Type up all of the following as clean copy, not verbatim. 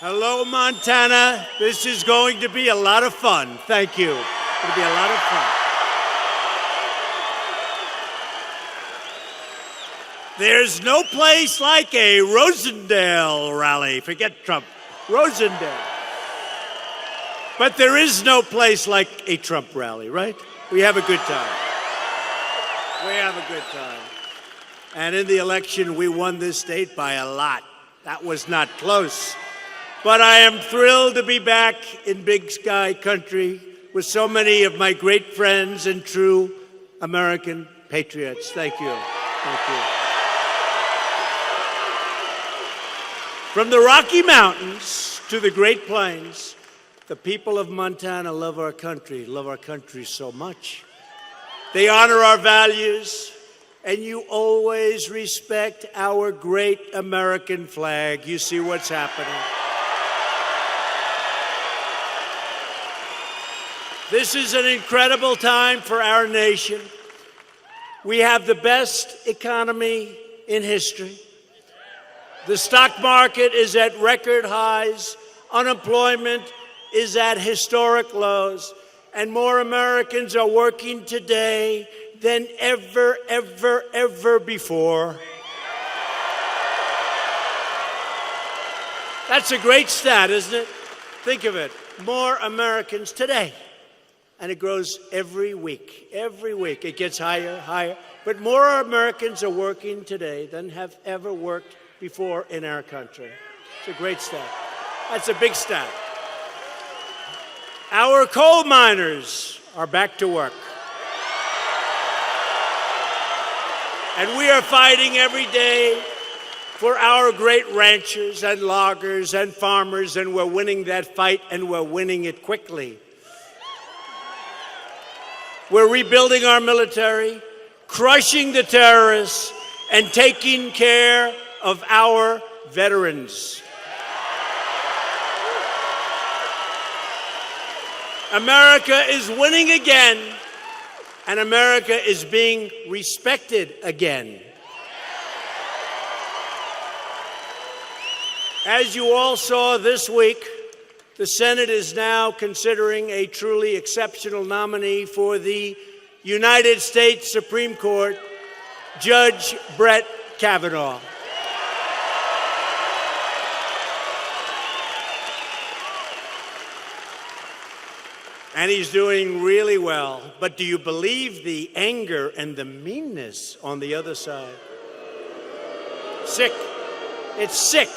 Hello, Montana. This is going to be a lot of fun. Thank you. It'll be a lot of fun. There's no place like a Rosendale rally. Forget Trump. Rosendale. But there is no place like a Trump rally, right? We have a good time. We have a good time. And in the election, we won this state by a lot. That was not close. But I am thrilled to be back in Big Sky country with so many of my great friends and true American patriots. Thank you. Thank you. From the Rocky Mountains to the Great Plains, the people of Montana love our country so much. They honor our values, and you always respect our great American flag. You see what's happening. This is an incredible time for our nation. We have the best economy in history. The stock market is at record highs. Unemployment is at historic lows. And more Americans are working today than ever before. That's a great stat, isn't it? Think of it. More Americans today. And it grows every week. Every week it gets higher. But more Americans are working today than have ever worked before in our country. It's a great stat. That's a big stat. Our coal miners are back to work. And we are fighting every day for our great ranchers and loggers and farmers, and we're winning that fight, and we're winning it quickly. We're rebuilding our military, crushing the terrorists, and taking care of our veterans. America is winning again, and America is being respected again. As you all saw this week, the Senate is now considering a truly exceptional nominee for the United States Supreme Court, Judge Brett Kavanaugh. And he's doing really well. But do you believe the anger and the meanness on the other side? Sick. It's sick.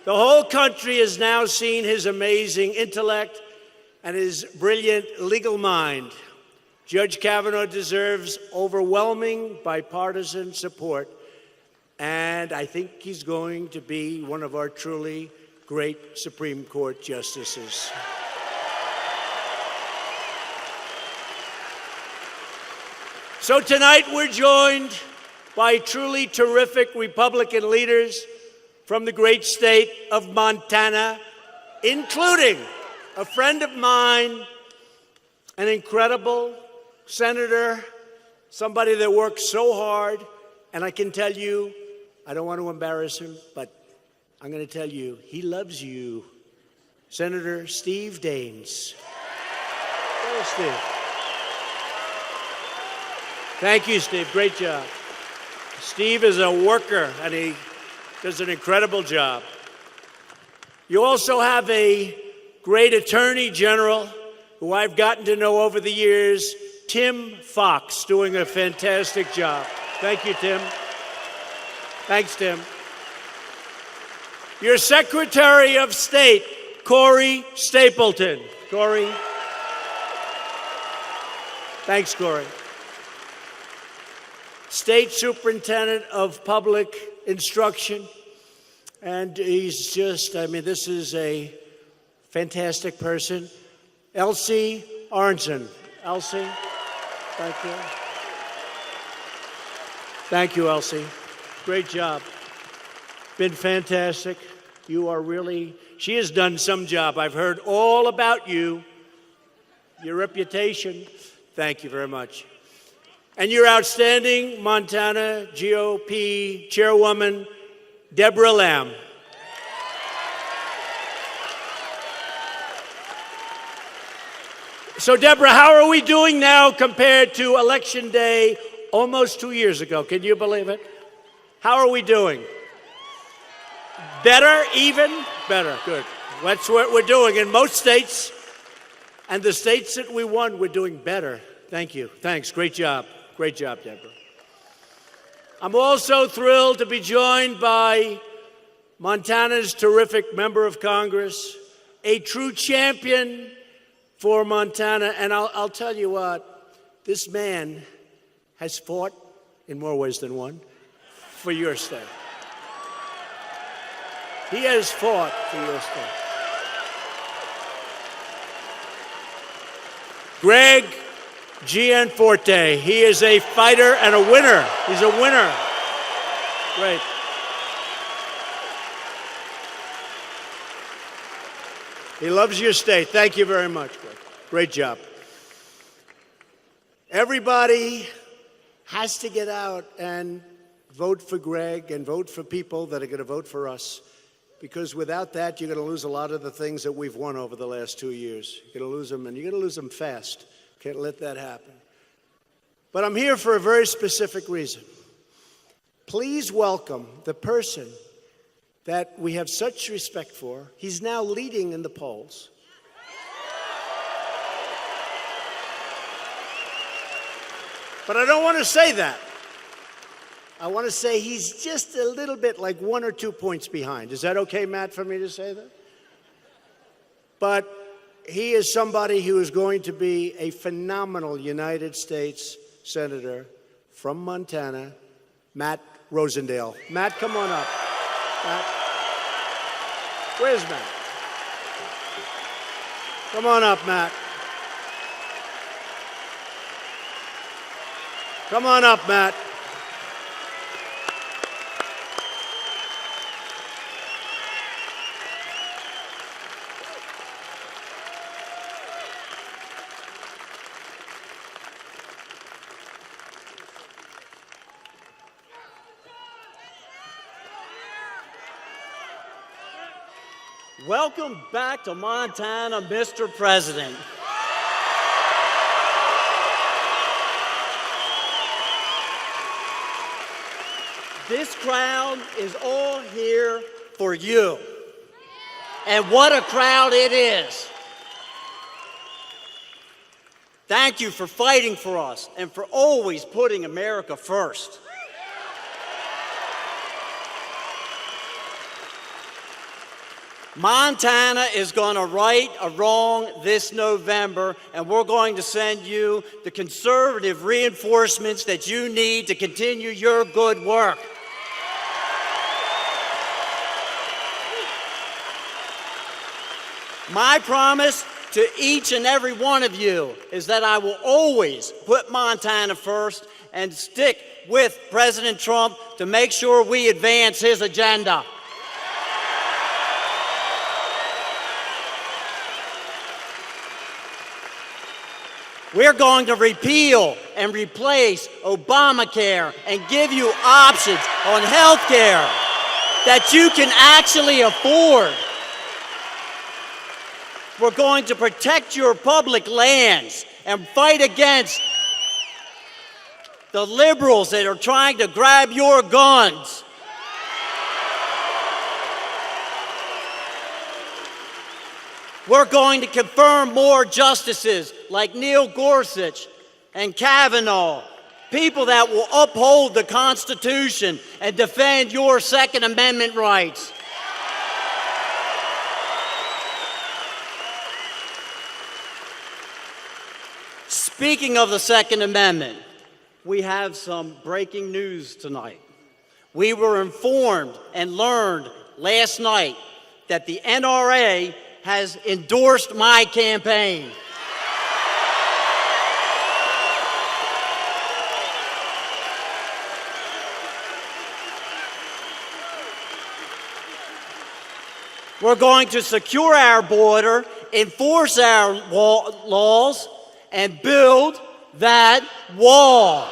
The whole country has now seen his amazing intellect and his brilliant legal mind. Judge Kavanaugh deserves overwhelming bipartisan support, and I think he's going to be one of our truly great Supreme Court justices. So tonight we're joined by truly terrific Republican leaders from the great state of Montana, including a friend of mine, an incredible senator, somebody that works so hard, and I can tell you, I don't want to embarrass him, but I'm going to tell you, he loves you. Senator Steve Daines. Hello, Steve. Thank you, Steve. Great job. Steve is a worker, and he does an incredible job. You also have a great attorney general who I've gotten to know over the years, Tim Fox, doing a fantastic job. Thank you, Tim. Thanks, Tim. Your Secretary of State, Corey Stapleton. Corey. Thanks, Corey. State Superintendent of Public Instruction. And he's just, this is a fantastic person. Elsie Arnson. Elsie, thank you. Thank you, Elsie. Great job. Been fantastic. You are really, she has done some job. I've heard all about you, your reputation. Thank you very much. And your outstanding Montana GOP Chairwoman, Deborah Lamb. So, Deborah, how are we doing now compared to Election Day almost 2 years ago? Can you believe it? How are we doing? Better, even? Better, good. That's what we're doing in most states. And the states that we won, we're doing better. Thank you. Thanks. Great job. Great job, Deborah. I'm also thrilled to be joined by Montana's terrific member of Congress, a true champion for Montana. And I'll tell you what, this man has fought in more ways than one for your state. He has fought for your state. Greg Gianforte. He is a fighter and a winner. He's a winner. Great. He loves your state. Thank you very much, Greg. Great job. Everybody has to get out and vote for Greg and vote for people that are going to vote for us. Because without that, you're going to lose a lot of the things that we've won over the last 2 years. You're going to lose them, and you're going to lose them fast. Can't let that happen. But I'm here for a very specific reason. Please welcome the person that we have such respect for. He's now leading in the polls. But I don't want to say that. I want to say he's just a little bit like 1 or 2 points behind. Is that okay, Matt, for me to say that? But he is somebody who is going to be a phenomenal United States Senator from Montana, Matt Rosendale. Matt, come on up. Matt. Where's Matt? Come on up, Matt. Come on up, Matt. Welcome back to Montana, Mr. President. This crowd is all here for you. And what a crowd it is. Thank you for fighting for us and for always putting America first. Montana is going to right a wrong this November, and we're going to send you the conservative reinforcements that you need to continue your good work. My promise to each and every one of you is that I will always put Montana first and stick with President Trump to make sure we advance his agenda. We're going to repeal and replace Obamacare and give you options on health care that you can actually afford. We're going to protect your public lands and fight against the liberals that are trying to grab your guns. We're going to confirm more justices like Neil Gorsuch and Kavanaugh, people that will uphold the Constitution and defend your Second Amendment rights. Speaking of the Second Amendment, we have some breaking news tonight. We were informed and learned last night that the NRA has endorsed my campaign. We're going to secure our border, enforce our laws, and build that wall.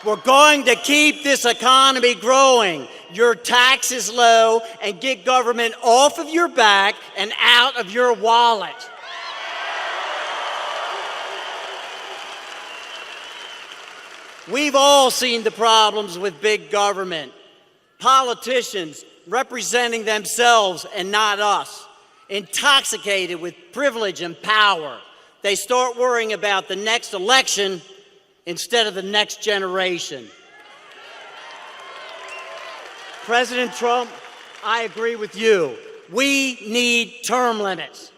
We're going to keep this economy growing, your taxes low, and get government off of your back and out of your wallet. We've all seen the problems with big government. Politicians representing themselves and not us, intoxicated with privilege and power. They start worrying about the next election instead of the next generation. President Trump, I agree with you. We need term limits.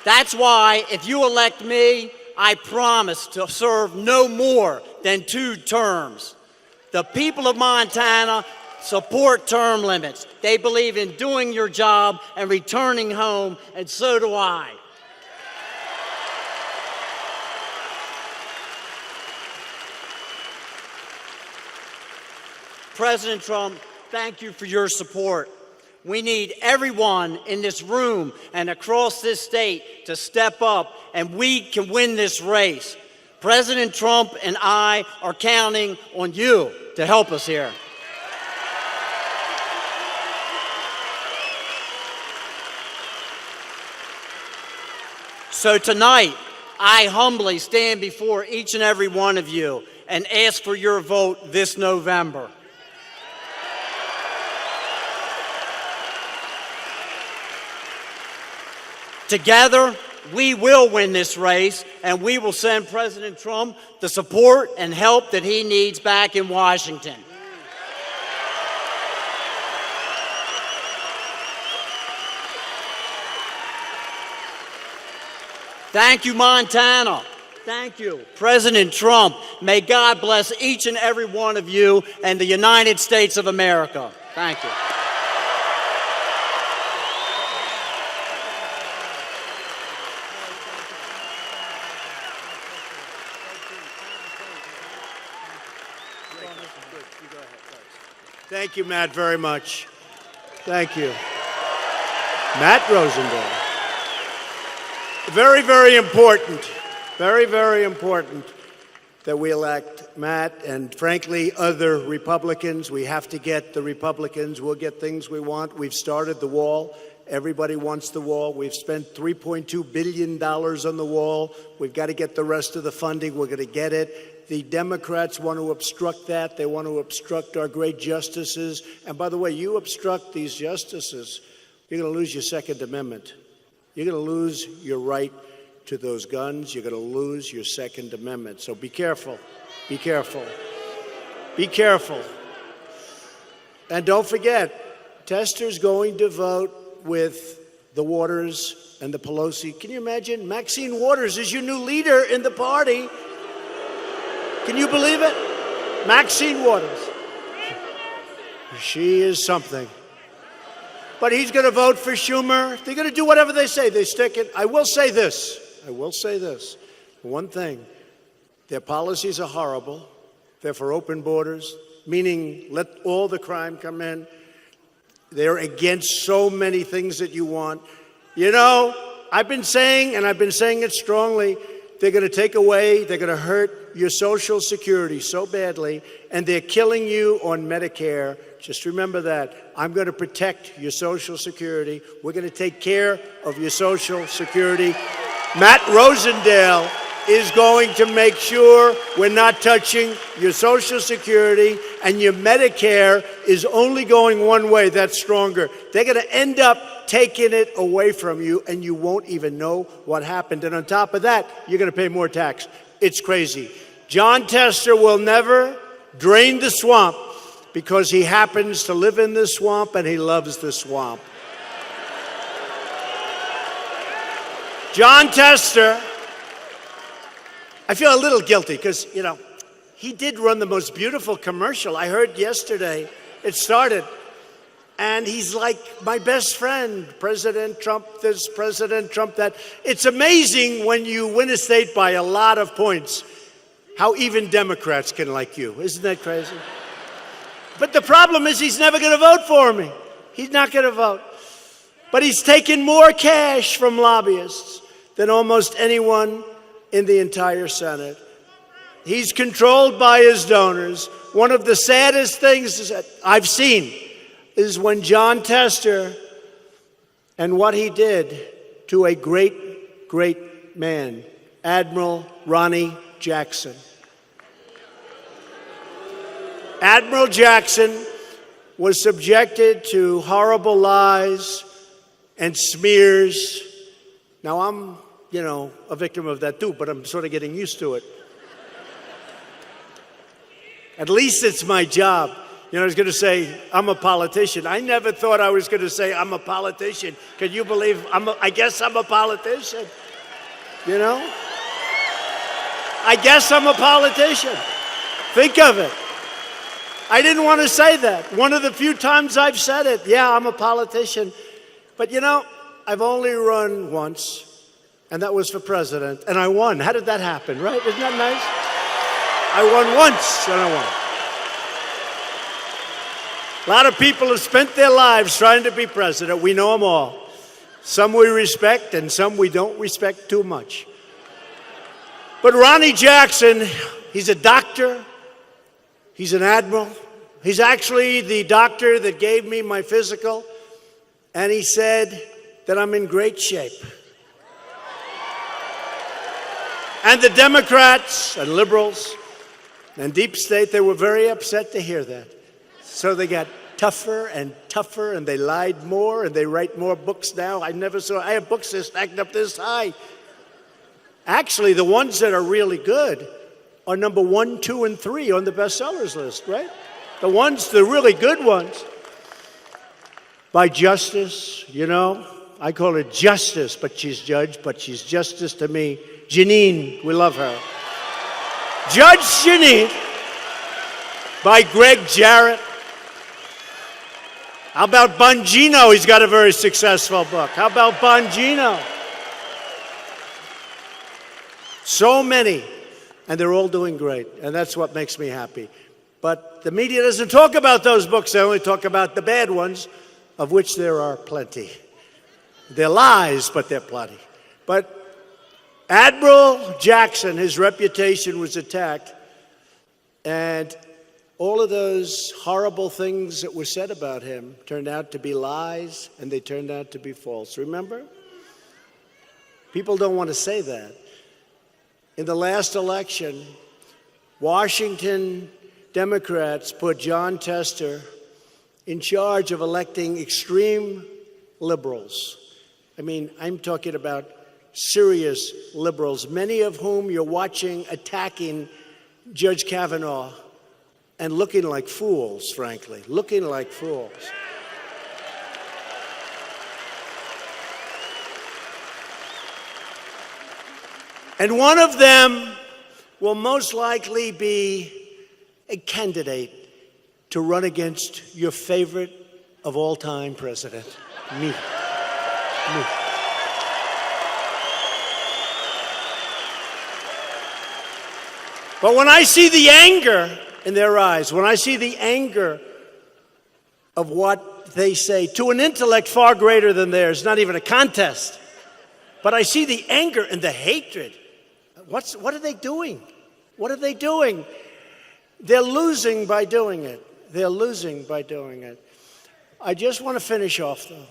That's why, if you elect me, I promise to serve no more than 2 terms. The people of Montana support term limits. They believe in doing your job and returning home, and so do I. President Trump, thank you for your support. We need everyone in this room and across this state to step up, and we can win this race. President Trump and I are counting on you to help us here. So tonight, I humbly stand before each and every one of you and ask for your vote this November. Together, we will win this race, and we will send President Trump the support and help that he needs back in Washington. Thank you, Montana. Thank you, President Trump. May God bless each and every one of you and the United States of America. Thank you. Thank you, Matt, very much. Thank you. Matt Rosendale. Very, very important that we elect Matt and, frankly, other Republicans. We have to get the Republicans. We'll get things we want. We've started the wall. Everybody wants the wall. We've spent $3.2 billion on the wall. We've got to get the rest of the funding. We're going to get it. The Democrats want to obstruct that. They want to obstruct our great justices. And by the way, you obstruct these justices, you're going to lose your Second Amendment. You're going to lose your right to those guns. You're going to lose your Second Amendment. So be careful. Be careful. Be careful. And don't forget, Tester's going to vote with the Waters and the Pelosi. Can you imagine? Maxine Waters is your new leader in the party. Can you believe it? Maxine Waters. She is something. But he's going to vote for Schumer. They're going to do whatever they say. They stick it. I will say this. One thing. Their policies are horrible. They're for open borders, meaning let all the crime come in. They're against so many things that you want. You know, I've been saying, and I've been saying it strongly, they're going to take away, they're going to hurt your Social Security so badly, and they're killing you on Medicare. Just remember that. I'm going to protect your Social Security. We're going to take care of your Social Security. Matt Rosendale is going to make sure we're not touching your Social Security, and your Medicare is only going one way. That's stronger. They're going to end up taking it away from you, and you won't even know what happened. And on top of that, you're going to pay more tax. It's crazy. John Tester will never drain the swamp because he happens to live in the swamp and he loves the swamp. John Tester, I feel a little guilty because, you know, he did run the most beautiful commercial. I heard yesterday it started. And he's like my best friend, President Trump this, President Trump that. It's amazing when you win a state by a lot of points, how even Democrats can like you. Isn't that crazy? But the problem is he's never going to vote for me. He's not going to vote. But he's taken more cash from lobbyists than almost anyone in the entire Senate. He's controlled by his donors. One of the saddest things that I've seen is when John Tester and what he did to a great, great man, Admiral Ronnie Jackson. Admiral Jackson was subjected to horrible lies and smears. Now, I'm, a victim of that too, but I'm sort of getting used to it. At least it's my job. I was going to say, I'm a politician. I never thought I was going to say I'm a politician. Can you believe I guess I'm a politician? I guess I'm a politician. Think of it. I didn't want to say that. One of the few times I've said it, yeah, I'm a politician. But I've only run once, and that was for president, and I won. How did that happen, right? Isn't that nice? I won once, and I won. A lot of people have spent their lives trying to be president. We know them all. Some we respect, and some we don't respect too much. But Ronnie Jackson, he's a doctor. He's an admiral. He's actually the doctor that gave me my physical, and he said that I'm in great shape. And the Democrats and liberals and deep state, they were very upset to hear that. So they got tougher and tougher, and they lied more, and they write more books now. I have books that are stacked up this high. Actually, the ones that are really good are number 1, 2, and 3 on the bestsellers list, right? The really good ones. By Justice, I call her Justice, but she's Judge, but she's Justice to me. Janine, we love her. Judge Janine, by Greg Jarrett. How about Bongino? He's got a very successful book. How about Bongino? So many, and they're all doing great, and that's what makes me happy. But the media doesn't talk about those books. They only talk about the bad ones, of which there are plenty. They're lies, but they're plenty. But Admiral Jackson, his reputation was attacked, and all of those horrible things that were said about him turned out to be lies, and they turned out to be false. Remember? People don't want to say that. In the last election, Washington Democrats put John Tester in charge of electing extreme liberals. I'm talking about serious liberals, many of whom you're watching attacking Judge Kavanaugh and looking like fools, frankly, looking like fools. And one of them will most likely be a candidate to run against your favorite of all time president, me. But when I see the anger in their eyes, when I see the anger of what they say, to an intellect far greater than theirs, not even a contest, but I see the anger and the hatred. What are they doing? What are they doing? They're losing by doing it. They're losing by doing it. I just want to finish off, though.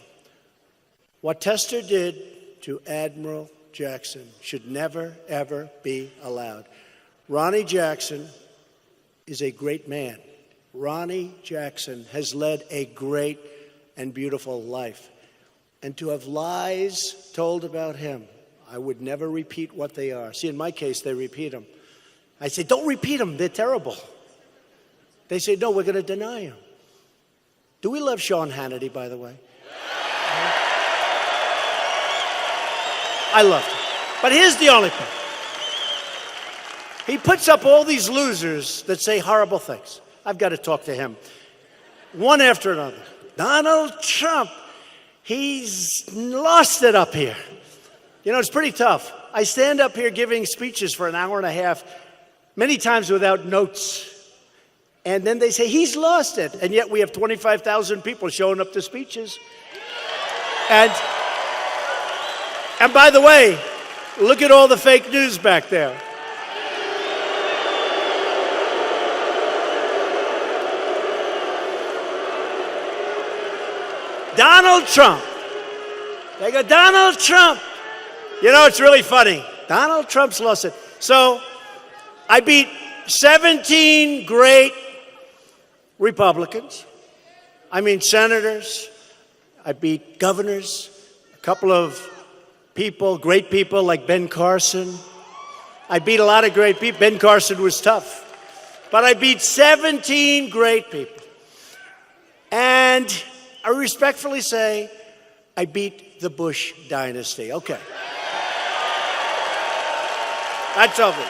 What Tester did to Admiral Jackson should never, ever be allowed. Ronnie Jackson is a great man. Ronnie Jackson has led a great and beautiful life. And to have lies told about him, I would never repeat what they are. See, in my case, they repeat them. I say, don't repeat them. They're terrible. They say, no, we're going to deny them. Do we love Sean Hannity, by the way? I love him. But here's the only thing. He puts up all these losers that say horrible things. I've got to talk to him. One after another. Donald Trump, he's lost it up here. It's pretty tough. I stand up here giving speeches for an hour and a half, many times without notes. And then they say, he's lost it. And yet we have 25,000 people showing up to speeches. And by the way, look at all the fake news back there. Donald Trump. They go, Donald Trump. You know, it's really funny. Donald Trump's lost it. So I beat 17 great Republicans. I mean, senators. I beat governors, a couple of people, great people like Ben Carson. I beat a lot of great people. Ben Carson was tough. But I beat 17 great people. And I respectfully say, I beat the Bush dynasty. Okay. That's over.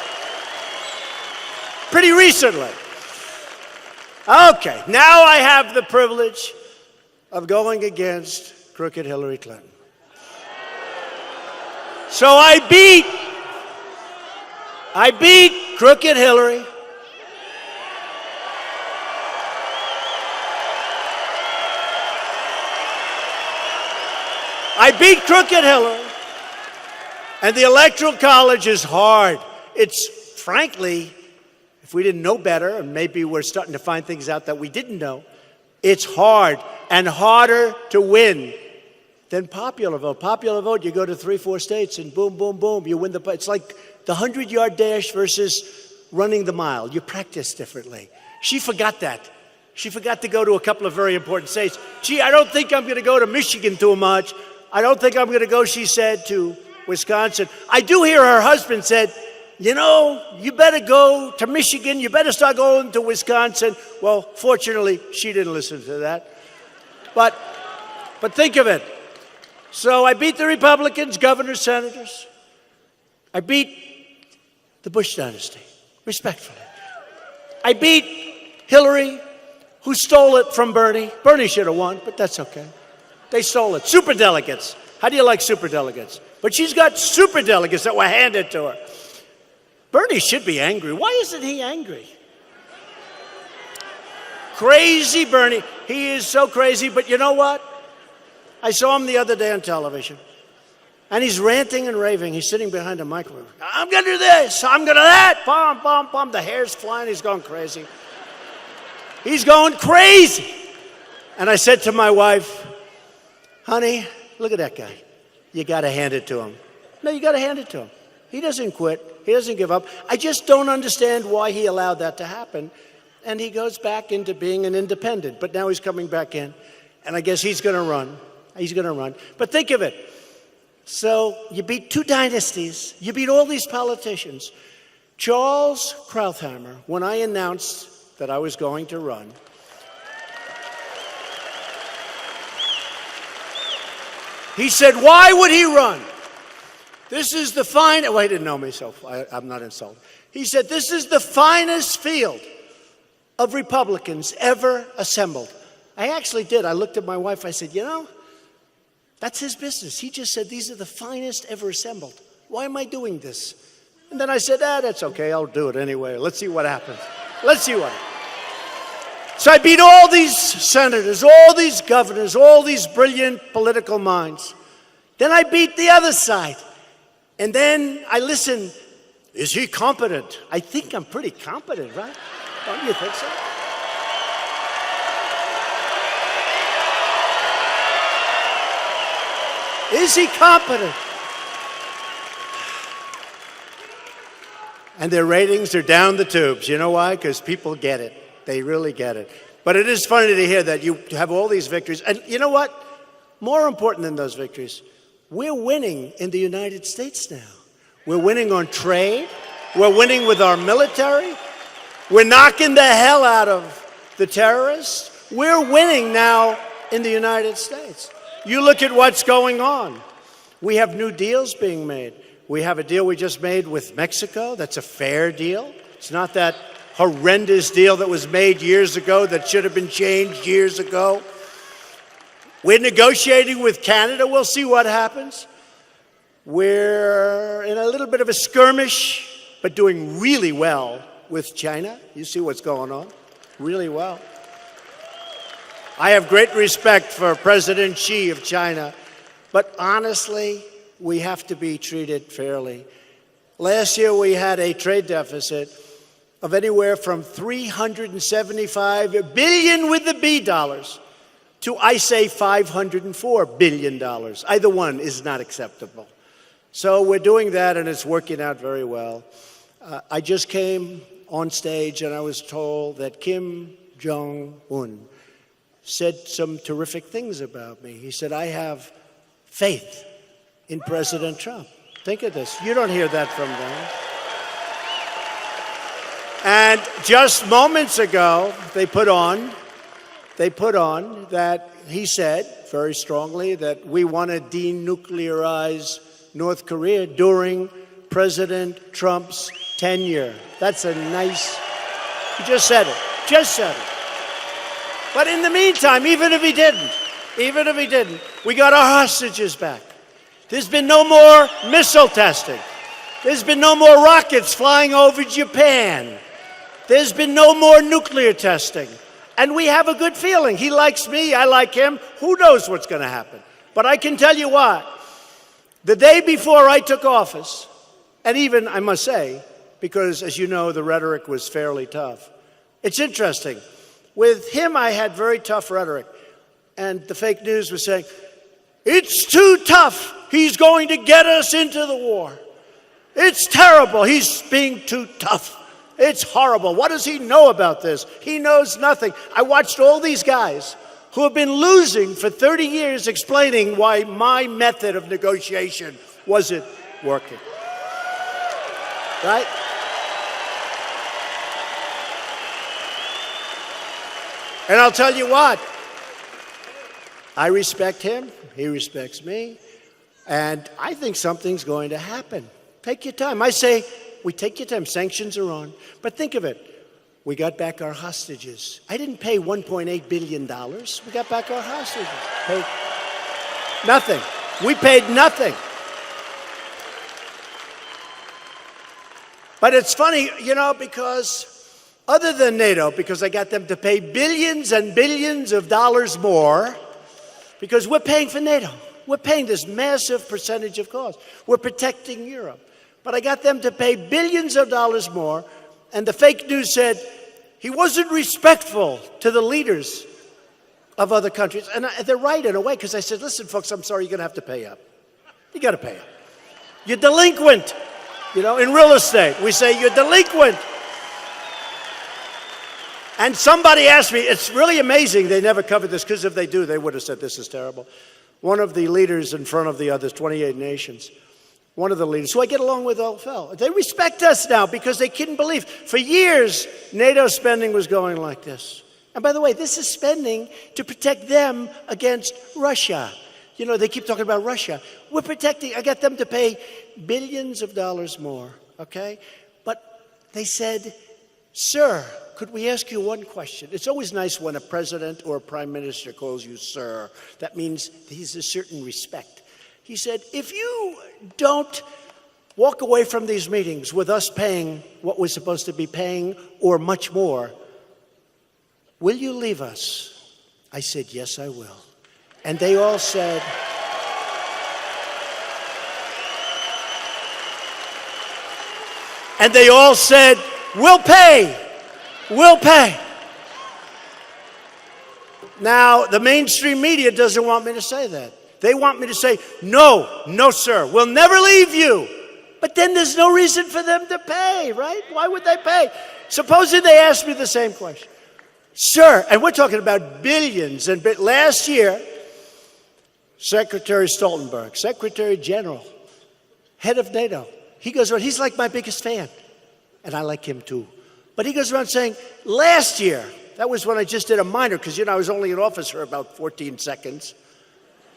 Pretty recently. Okay, now I have the privilege of going against crooked Hillary Clinton. So I beat crooked Hillary. I beat crooked Hillary. And the Electoral College is hard. It's, frankly, if we didn't know better, and maybe we're starting to find things out that we didn't know, it's hard and harder to win than popular vote. Popular vote, you go to 3-4 states and boom, boom, boom, you win the, it's like the 100-yard dash versus running the mile. You practice differently. She forgot that. She forgot to go to a couple of very important states. Gee, I don't think I'm going to go to Michigan too much. I don't think I'm going to go, she said, to Wisconsin. I do hear her husband said, you know, you better go to Michigan. You better start going to Wisconsin. Well, fortunately, she didn't listen to that. But think of it. So I beat the Republicans, governors, senators. I beat the Bush dynasty, respectfully. I beat Hillary, who stole it from Bernie. Bernie should have won, but that's okay. They stole it. Superdelegates. How do you like superdelegates? But she's got superdelegates that were handed to her. Bernie should be angry. Why isn't he angry? Crazy Bernie. He is so crazy, but you know what? I saw him the other day on television, and he's ranting and raving. He's sitting behind a microphone. I'm going to do this. I'm going to that. Bum, bum, bum. The hair's flying. He's going crazy. He's going crazy. And I said to my wife, honey, look at that guy. You got to hand it to him. No, you got to hand it to him. He doesn't quit. He doesn't give up. I just don't understand why he allowed that to happen. And he goes back into being an independent. But now he's coming back in. And I guess he's going to run. He's going to run. But think of it. So you beat two dynasties. You beat all these politicians. Charles Krauthammer, when I announced that I was going to run, he said, why would he run? This is the finest, well, he didn't know me, so I'm not insulted. He said, this is the finest field of Republicans ever assembled. I actually did. I looked at my wife, I said, you know, that's his business. He just said, these are the finest ever assembled. Why am I doing this? And then I said, that's okay, I'll do it anyway. Let's see what happens. Let's see what happens. So I beat all these senators, all these governors, all these brilliant political minds. Then I beat the other side. And then I listened, is he competent? I think I'm pretty competent, right? Don't you think so? Is he competent? And their ratings are down the tubes. You know why? Because people get it. They really get it. But it is funny to hear that you have all these victories. And you know what? More important than those victories, we're winning in the United States now. We're winning on trade. We're winning with our military. We're knocking the hell out of the terrorists. We're winning now in the United States. You look at what's going on. We have new deals being made. We have a deal we just made with Mexico. That's a fair deal. It's not that horrendous deal that was made years ago that should have been changed years ago. We're negotiating with Canada. We'll see what happens. We're in a little bit of a skirmish, but doing really well with China. You see what's going on? Really well. I have great respect for President Xi of China. But honestly, we have to be treated fairly. Last year, we had a trade deficit of anywhere from $375 billion with the B dollars to, I say, $504 billion. Either one is not acceptable. So we're doing that, and it's working out very well. I just came on stage, and I was told that Kim Jong-un said some terrific things about me. He said, I have faith in President Trump. Think of this. You don't hear that from them. And just moments ago, they put on that he said very strongly that we want to denuclearize North Korea during President Trump's tenure. That's a nice, he just said it, But in the meantime, even if he didn't, we got our hostages back. There's been no more missile testing. There's been no more rockets flying over Japan. There's been no more nuclear testing. And we have a good feeling. He likes me, I like him. Who knows what's going to happen? But I can tell you what, the day before I took office, and even, I must say, because as you know, the rhetoric was fairly tough. It's interesting. With him, I had very tough rhetoric. And the fake news was saying, it's too tough. He's going to get us into the war. It's terrible. He's being too tough. It's horrible. What does he know about this? He knows nothing. I watched all these guys who have been losing for 30 years explaining why my method of negotiation wasn't working. Right? And I'll tell you what, I respect him, he respects me, and I think something's going to happen. Take your time. I say, we take your time. Sanctions are on. But think of it. We got back our hostages. I didn't pay $1.8 billion. We got back our hostages. Paid nothing. We paid nothing. But it's funny, you know, because other than NATO, because I got them to pay billions and billions of dollars more, because we're paying for NATO. We're paying this massive percentage of cost. We're protecting Europe. But I got them to pay billions of dollars more, and the fake news said he wasn't respectful to the leaders of other countries. And they're right in a way, because I said, listen, folks, I'm sorry, you're going to have to pay up. You got to pay up. You're delinquent. You know, in real estate, we say you're delinquent. And somebody asked me, it's really amazing they never covered this, because if they do, they would have said this is terrible. One of the leaders in front of the others, 28 nations, one of the leaders, who I get along with all fell. They respect us now because they couldn't believe. For years, NATO spending was going like this. And by the way, this is spending to protect them against Russia. You know, they keep talking about Russia. We're protecting, I got them to pay billions of dollars more, okay? But they said, sir, could we ask you one question? It's always nice when a president or a prime minister calls you sir. That means there's a certain respect. He said, if you don't walk away from these meetings with us paying what we're supposed to be paying or much more, will you leave us? I said, yes, I will. And they all said, we'll pay. We'll pay. Now, the mainstream media doesn't want me to say that. They want me to say, no, sir, we'll never leave you. But then there's no reason for them to pay, right? Why would they pay? Supposing they asked me the same question. Sir, and we're talking about billions. And last year, Secretary Stoltenberg, Secretary General, head of NATO, he goes around, he's like my biggest fan. And I like him too. But he goes around saying, last year, that was when I just did a minor, because, you know, I was only in office for about 14 seconds.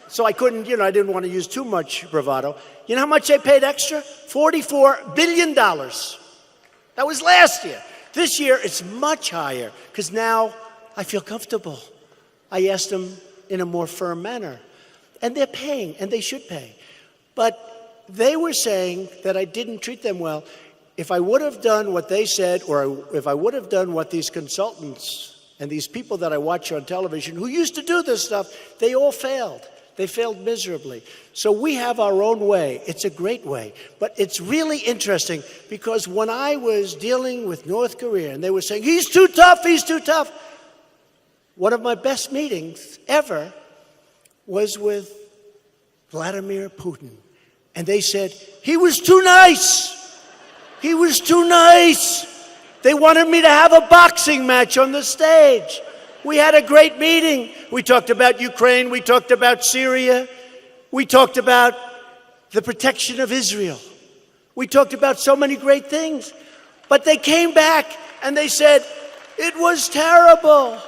So I couldn't, you know, I didn't want to use too much bravado. You know how much I paid extra? $44 billion. That was last year. This year, it's much higher, because now I feel comfortable. I asked them in a more firm manner. And they're paying, and they should pay. But they were saying that I didn't treat them well. If I would have done what they said, or if I would have done what these consultants and these people that I watch on television who used to do this stuff, they all failed. They failed miserably. So we have our own way. It's a great way. But it's really interesting because when I was dealing with North Korea and they were saying, he's too tough, he's too tough. One of my best meetings ever was with Vladimir Putin. And they said, he was too nice. He was too nice. They wanted me to have a boxing match on the stage. We had a great meeting. We talked about Ukraine. We talked about Syria. We talked about the protection of Israel. We talked about so many great things. But they came back and they said, it was terrible.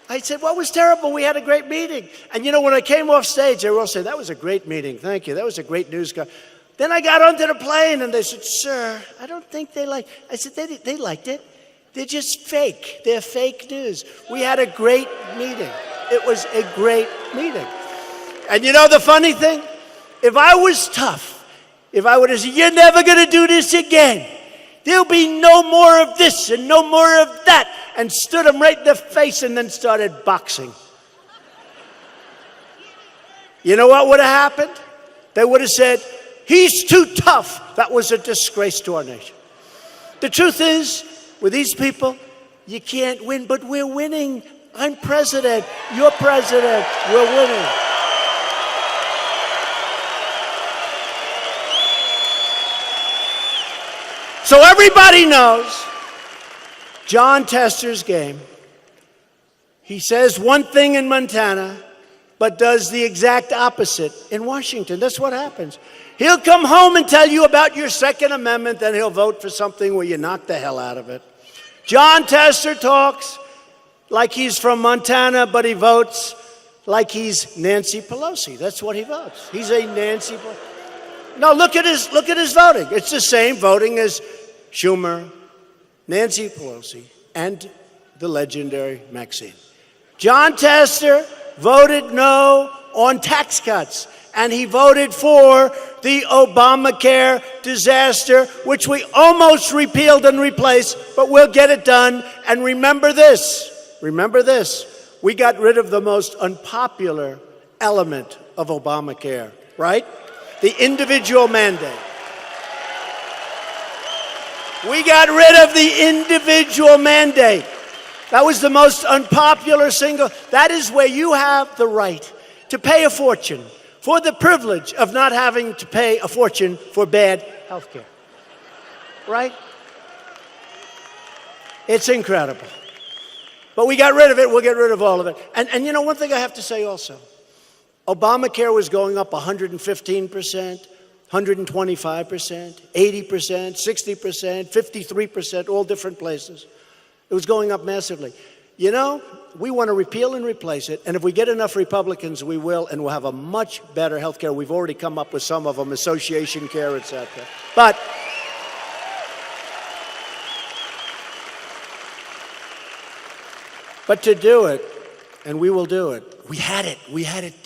I said, what was terrible? We had a great meeting. And you know, when I came off stage, they were all saying, that was a great meeting. Thank you. That was a great news. Then I got onto the plane and they said, sir, I don't think they liked it. I said, they liked it. They're just fake. They're fake news. We had a great meeting. It was a great meeting. And you know the funny thing? If I was tough, if I would have said, you're never going to do this again. There'll be no more of this and no more of that. And stood him right in the face and then started boxing. You know what would have happened? They would have said, he's too tough. That was a disgrace to our nation. The truth is, with these people, you can't win, but we're winning. I'm president. You're president. We're winning. So everybody knows John Tester's game. He says one thing in Montana, but does the exact opposite in Washington. That's what happens. He'll come home and tell you about your Second Amendment, then he'll vote for something where you knock the hell out of it. John Tester talks like he's from Montana, but he votes like he's Nancy Pelosi. That's what he votes. He's a Nancy Pelosi. No, look at his voting. It's the same voting as Schumer, Nancy Pelosi, and the legendary Maxine. John Tester voted no on tax cuts, and he voted for the Obamacare disaster, which we almost repealed and replaced, but we'll get it done. And remember this, we got rid of the most unpopular element of Obamacare, right? The individual mandate. We got rid of the individual mandate. That was the most unpopular single. That is where you have the right to pay a fortune for the privilege of not having to pay a fortune for bad health care. Right? It's incredible. But we got rid of it. We'll get rid of all of it. And you know, one thing I have to say also, Obamacare was going up 115%. 125%, 80%, 60%, 53%, all different places. It was going up massively. You know, we want to repeal and replace it, and if we get enough Republicans, we will, and we'll have a much better health care. We've already come up with some of them, association care, etc. But to do it, and we will do it, we had it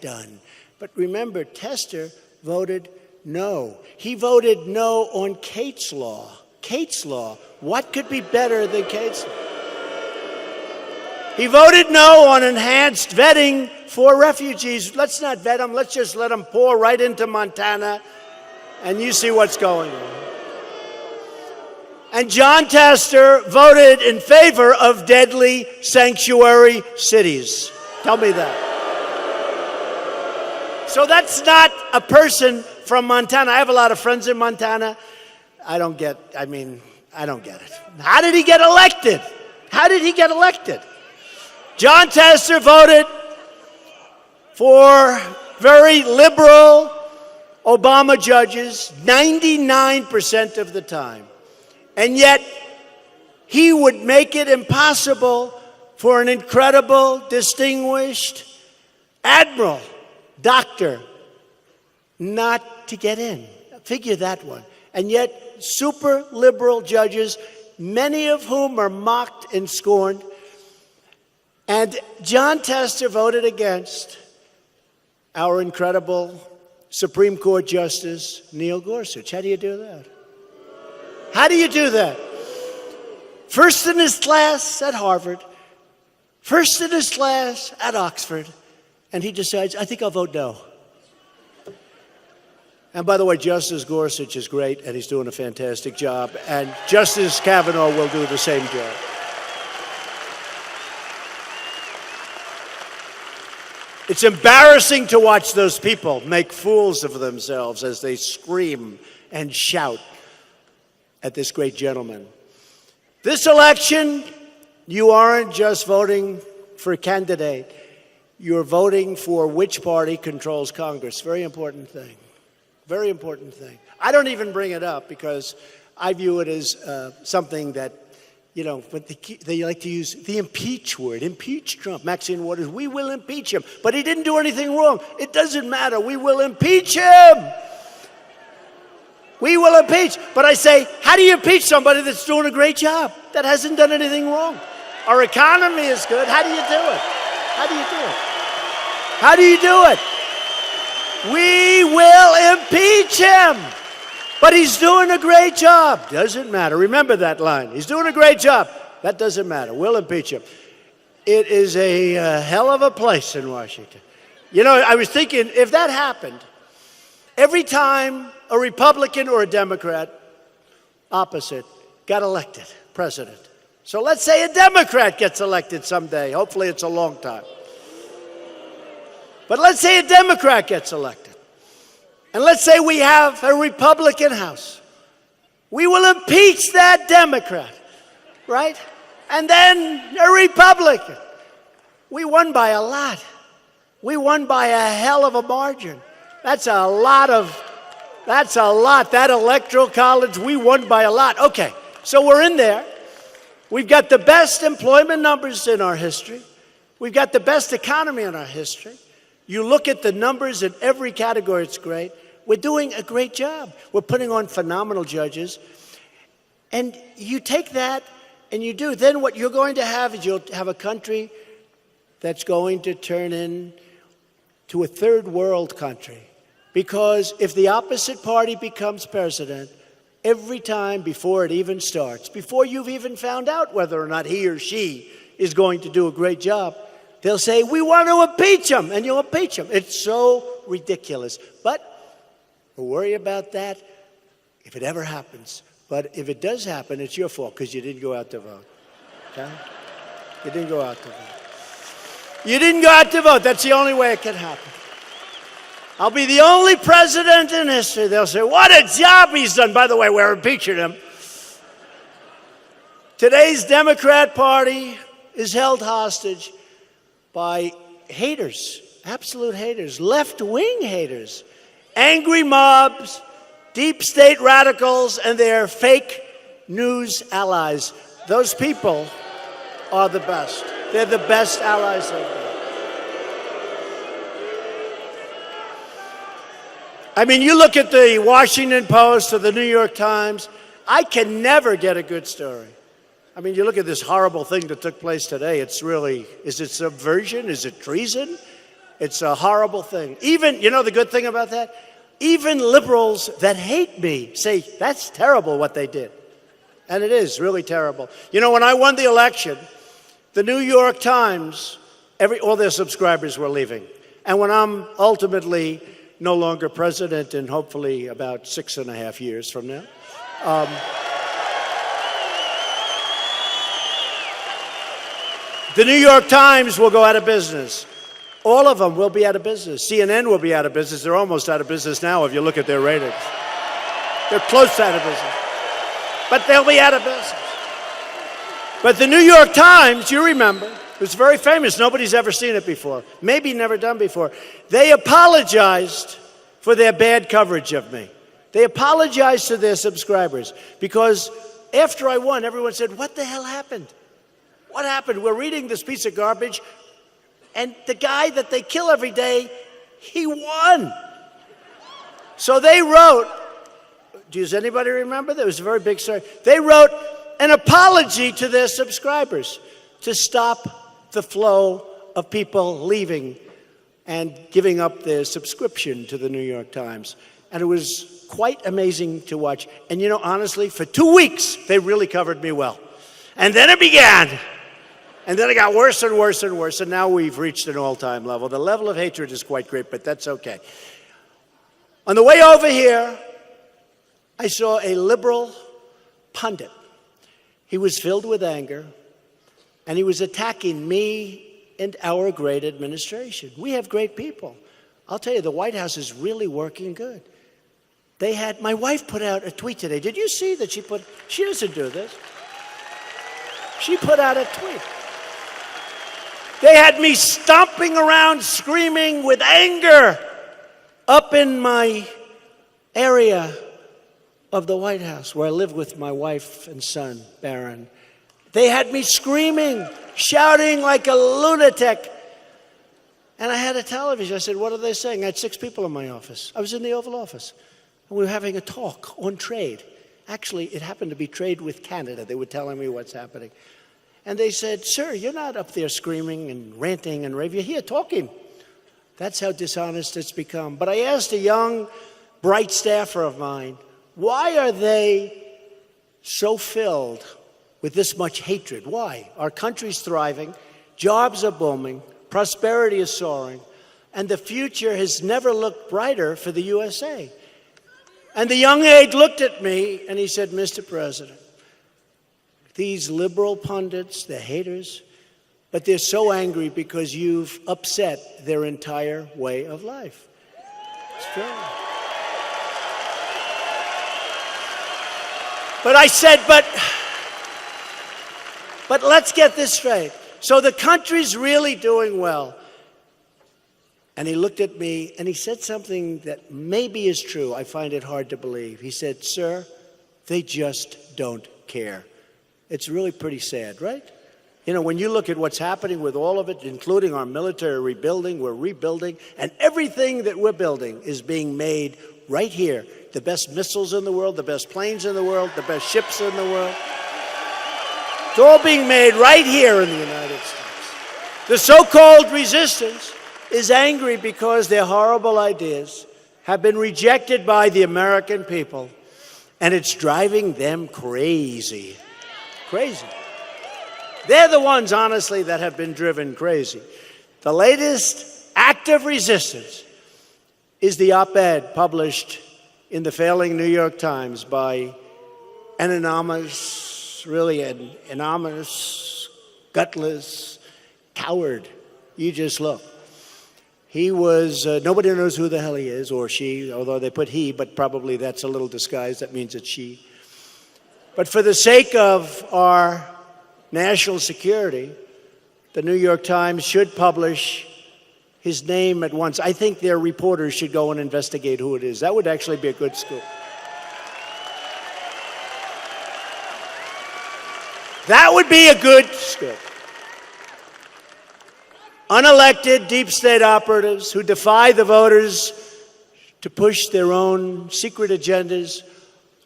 done. But remember, Tester voted no. He voted no on Kate's Law. Kate's Law. What could be better than Kate's Law? He voted no on enhanced vetting for refugees. Let's not vet them. Let's just let them pour right into Montana, and you see what's going on. And John Tester voted in favor of deadly sanctuary cities. Tell me that. So that's not a person from Montana. I have a lot of friends in Montana. I don't get it. How did he get elected? John Tester voted for very liberal Obama judges 99% of the time. And yet, he would make it impossible for an incredible, distinguished admiral, doctor, not to get in. Figure that one. And yet, super liberal judges, many of whom are mocked and scorned. And John Tester voted against our incredible Supreme Court Justice, Neil Gorsuch. How do you do that? First in his class at Harvard, first in his class at Oxford, and he decides, I think I'll vote no. And by the way, Justice Gorsuch is great, and he's doing a fantastic job, and Justice Kavanaugh will do the same job. It's embarrassing to watch those people make fools of themselves as they scream and shout at this great gentleman. This election, you aren't just voting for a candidate. You're voting for which party controls Congress. Very important thing. Very important thing. I don't even bring it up because I view it as something that, you know, but they like to use the impeach word. Impeach Trump. Maxine Waters, we will impeach him. But he didn't do anything wrong. It doesn't matter. We will impeach him. We will impeach. But I say, how do you impeach somebody that's doing a great job, that hasn't done anything wrong? Our economy is good. How do you do it? How do you do it? How do you do it? We will impeach him. But he's doing a great job. Doesn't matter. Remember that line. He's doing a great job. That doesn't matter. We'll impeach him. It is a hell of a place in Washington. You know, I was thinking, if that happened, every time a Republican or a Democrat, opposite, got elected president. So let's say a Democrat gets elected someday. Hopefully it's a long time. But let's say a Democrat gets elected. And let's say we have a Republican House. We will impeach that Democrat, right? And then a Republican. We won by a lot. We won by a hell of a margin. That's a lot. That electoral college, we won by a lot. Okay, so we're in there. We've got the best employment numbers in our history. We've got the best economy in our history. You look at the numbers in every category, it's great. We're doing a great job. We're putting on phenomenal judges. And you take that and you do. Then what you're going to have is you'll have a country that's going to turn into a third world country. Because if the opposite party becomes president, every time before it even starts, before you've even found out whether or not he or she is going to do a great job, they'll say, we want to impeach him, and you'll impeach him. It's so ridiculous. But we'll worry about that if it ever happens. But if it does happen, it's your fault because you didn't go out to vote. Okay? You didn't go out to vote. You didn't go out to vote. That's the only way it can happen. I'll be the only president in history. They'll say, what a job he's done. By the way, we're impeaching him. Today's Democrat Party is held hostage by haters, absolute haters, left-wing haters, angry mobs, deep state radicals, and their fake news allies. Those people are the best. They're the best allies they've got. I mean, you look at the Washington Post or the New York Times, I can never get a good story. I mean, you look at this horrible thing that took place today, it's really, is it subversion? Is it treason? It's a horrible thing. Even, you know the good thing about that? Even liberals that hate me say, that's terrible what they did. And it is really terrible. You know, when I won the election, the New York Times, all their subscribers were leaving. And when I'm ultimately no longer president in hopefully about 6.5 years from now, the New York Times will go out of business. All of them will be out of business. CNN will be out of business. They're almost out of business now if you look at their ratings. They're close to out of business. But they'll be out of business. But the New York Times, you remember, it was very famous. Nobody's ever seen it before. Maybe never done before. They apologized for their bad coverage of me. They apologized to their subscribers because after I won, everyone said, what the hell happened? What happened? We're reading this piece of garbage, and the guy that they kill every day, he won. So they wrote, does anybody remember? There was a very big story. They wrote an apology to their subscribers to stop the flow of people leaving and giving up their subscription to the New York Times. And it was quite amazing to watch. And you know, honestly, for 2 weeks, they really covered me well. And then it began. And then it got worse and worse and worse, and now we've reached an all-time level. The level of hatred is quite great, but that's okay. On the way over here, I saw a liberal pundit. He was filled with anger, and he was attacking me and our great administration. We have great people. I'll tell you, the White House is really working good. My wife put out a tweet today. Did you see that she doesn't do this. She put out a tweet. They had me stomping around, screaming with anger up in my area of the White House where I live with my wife and son, Barron. They had me screaming, shouting like a lunatic. And I had a television. I said, what are they saying? I had 6 people in my office. I was in the Oval Office. And we were having a talk on trade. Actually, it happened to be trade with Canada. They were telling me what's happening. And they said, sir, you're not up there screaming and ranting and raving. You're here talking. That's how dishonest it's become. But I asked a young, bright staffer of mine, why are they so filled with this much hatred? Why? Our country's thriving, jobs are booming, prosperity is soaring, and the future has never looked brighter for the USA. And the young aide looked at me and he said, Mr. President, these liberal pundits, they're haters, but they're so angry because you've upset their entire way of life. It's true. But I said, but let's get this straight. So the country's really doing well. And he looked at me and he said something that maybe is true. I find it hard to believe. He said, sir, they just don't care. It's really pretty sad, right? You know, when you look at what's happening with all of it, including our military rebuilding, we're rebuilding, and everything that we're building is being made right here. The best missiles in the world, the best planes in the world, the best ships in the world. It's all being made right here in the United States. The so-called resistance is angry because their horrible ideas have been rejected by the American people, and it's driving them crazy. Crazy. They're the ones, honestly, that have been driven crazy. The latest act of resistance is the op-ed published in the failing New York Times by an anonymous, really an anonymous, gutless coward. You just look. He was, nobody knows who the hell he is, or she, although they put he, but probably that's a little disguised. That means it's she. But for the sake of our national security, the New York Times should publish his name at once. I think their reporters should go and investigate who it is. That would actually be a good scoop. That would be a good scoop. Unelected deep state operatives who defy the voters to push their own secret agendas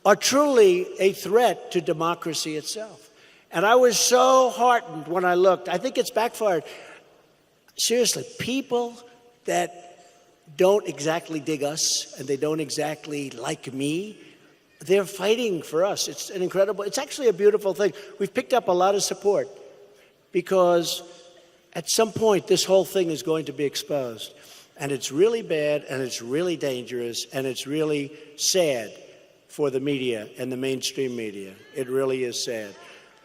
are truly a threat to democracy itself. And I was so heartened when I looked. I think it's backfired. Seriously, people that don't exactly dig us and they don't exactly like me, they're fighting for us. It's an incredible, it's actually a beautiful thing. We've picked up a lot of support because at some point this whole thing is going to be exposed. And it's really bad and it's really dangerous and it's really sad for the media and the mainstream media. It really is sad.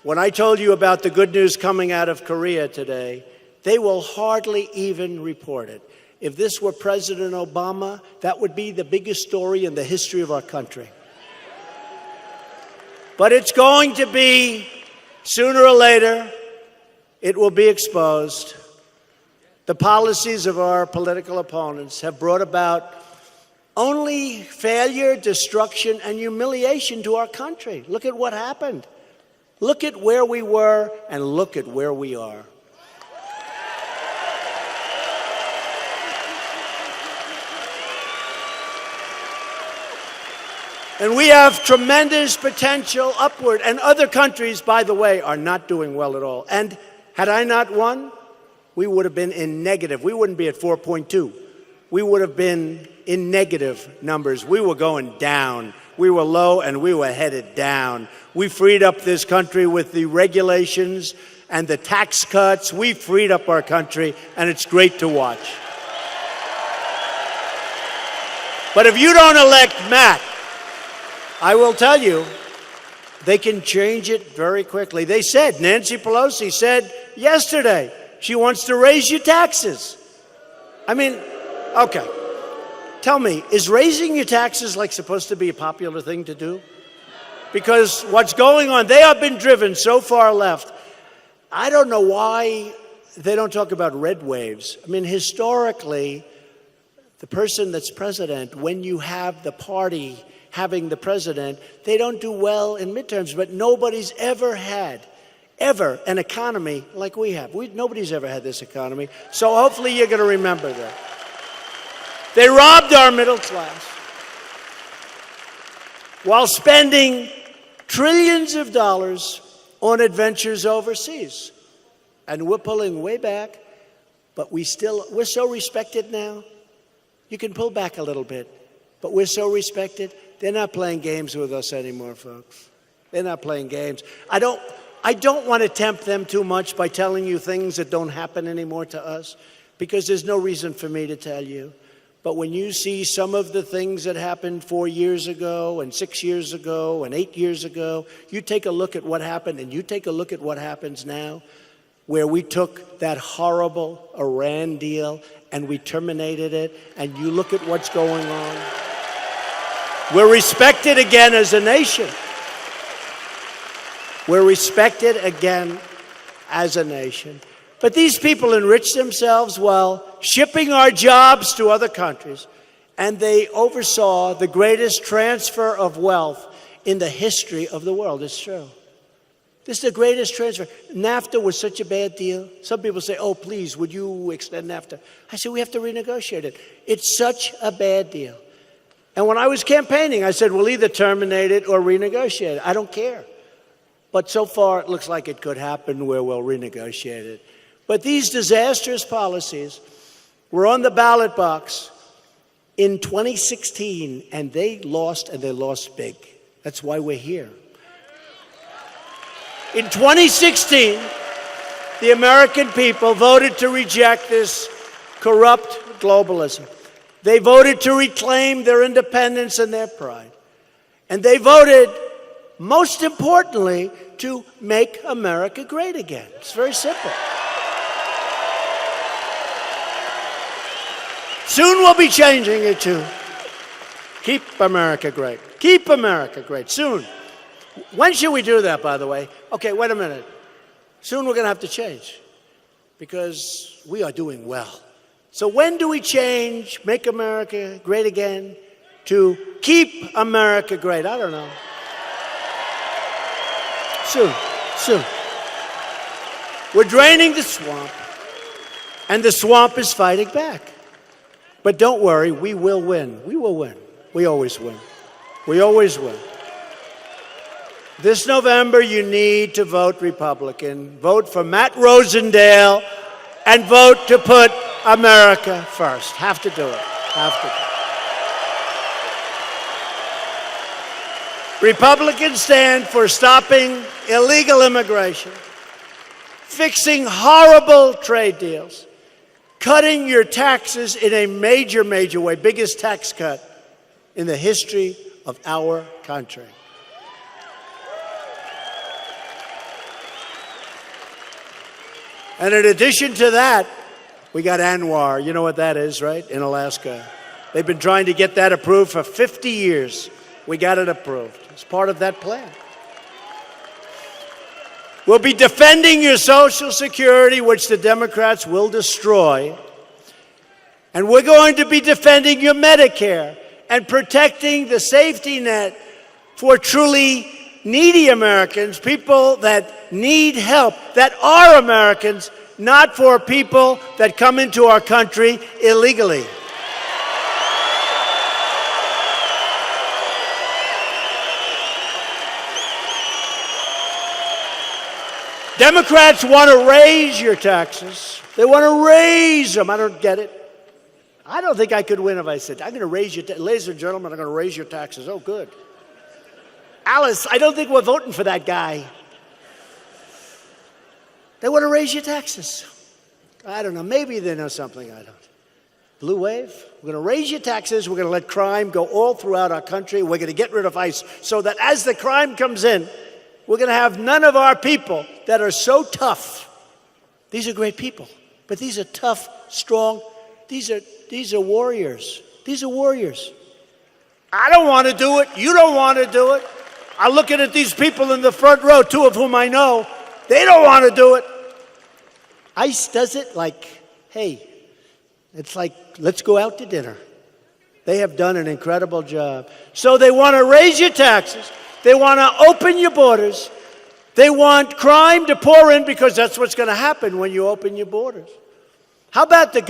When I told you about the good news coming out of Korea today, they will hardly even report it. If this were President Obama, that would be the biggest story in the history of our country. But it's going to be, sooner or later, it will be exposed. The policies of our political opponents have brought about only failure, destruction, and humiliation to our country. Look at what happened. Look at where we were and look at where we are. And we have tremendous potential upward. And other countries, by the way, are not doing well at all. And had I not won, we would have been in negative. We wouldn't be at 4.2. We would have been in negative numbers. We were going down. We were low and we were headed down. We freed up this country with the regulations and the tax cuts. We freed up our country, and it's great to watch. But if you don't elect Matt, I will tell you, they can change it very quickly. They said, Nancy Pelosi said yesterday, she wants to raise your taxes. I mean, okay. Tell me, is raising your taxes like supposed to be a popular thing to do? Because what's going on, they have been driven so far left. I don't know why they don't talk about red waves. I mean, historically, the person that's president, when you have the party having the president, they don't do well in midterms, but nobody's ever had, an economy like we have. Nobody's ever had this economy, so hopefully you're going to remember that. They robbed our middle class while spending trillions of dollars on adventures overseas. And we're pulling way back, but we're so respected now. You can pull back a little bit, but we're so respected. They're not playing games with us anymore, folks. They're not playing games. I don't want to tempt them too much by telling you things that don't happen anymore to us, because there's no reason for me to tell you. But when you see some of the things that happened 4 years ago and 6 years ago and 8 years ago, you take a look at what happened and you take a look at what happens now, where we took that horrible Iran deal and we terminated it, and you look at what's going on. We're respected again as a nation. We're respected again as a nation. But these people enrich themselves while shipping our jobs to other countries, and they oversaw the greatest transfer of wealth in the history of the world. It's true. This is the greatest transfer. NAFTA was such a bad deal. Some people say, oh, please, would you extend NAFTA? I said, we have to renegotiate it. It's such a bad deal. And when I was campaigning, I said, we'll either terminate it or renegotiate it. I don't care. But so far, it looks like it could happen where we'll renegotiate it. But these disastrous policies were on the ballot box in 2016, and they lost big. That's why we're here. In 2016, the American people voted to reject this corrupt globalism. They voted to reclaim their independence and their pride. And they voted, most importantly, to make America great again. It's very simple. Soon we'll be changing it to keep America great. Keep America great. Soon. When should we do that, by the way? Okay, wait a minute. Soon we're going to have to change because we are doing well. So when do we change, make America great again, to keep America great? I don't know. Soon. We're draining the swamp, and the swamp is fighting back. But don't worry, we will win. We will win. We always win. We always win. This November, you need to vote Republican. Vote for Matt Rosendale and vote to put America first. Have to do it. Have to do it. Republicans stand for stopping illegal immigration, fixing horrible trade deals, cutting your taxes in a major, major way, biggest tax cut in the history of our country. And in addition to that, we got ANWR. You know what that is, right? In Alaska. They've been trying to get that approved for 50 years. We got it approved. It's part of that plan. We'll be defending your Social Security, which the Democrats will destroy. And we're going to be defending your Medicare and protecting the safety net for truly needy Americans, people that need help, that are Americans, not for people that come into our country illegally. Democrats want to raise your taxes. They want to raise them. I don't get it. I don't think I could win if I said, I'm going to raise your taxes. Ladies and gentlemen, I'm going to raise your taxes. Oh, good. Alice, I don't think we're voting for that guy. They want to raise your taxes. I don't know. Maybe they know something I don't. Blue wave. We're going to raise your taxes. We're going to let crime go all throughout our country. We're going to get rid of ICE so that as the crime comes in, we're going to have none of our people that are so tough. These are great people, but these are tough, strong. These are warriors. These are warriors. I don't want to do it. You don't want to do it. I'm looking at these people in the front row, two of whom I know. They don't want to do it. ICE does it like, hey, it's like, let's go out to dinner. They have done an incredible job. So they want to raise your taxes. They want to open your borders. They want crime to pour in because that's what's going to happen when you open your borders. How about the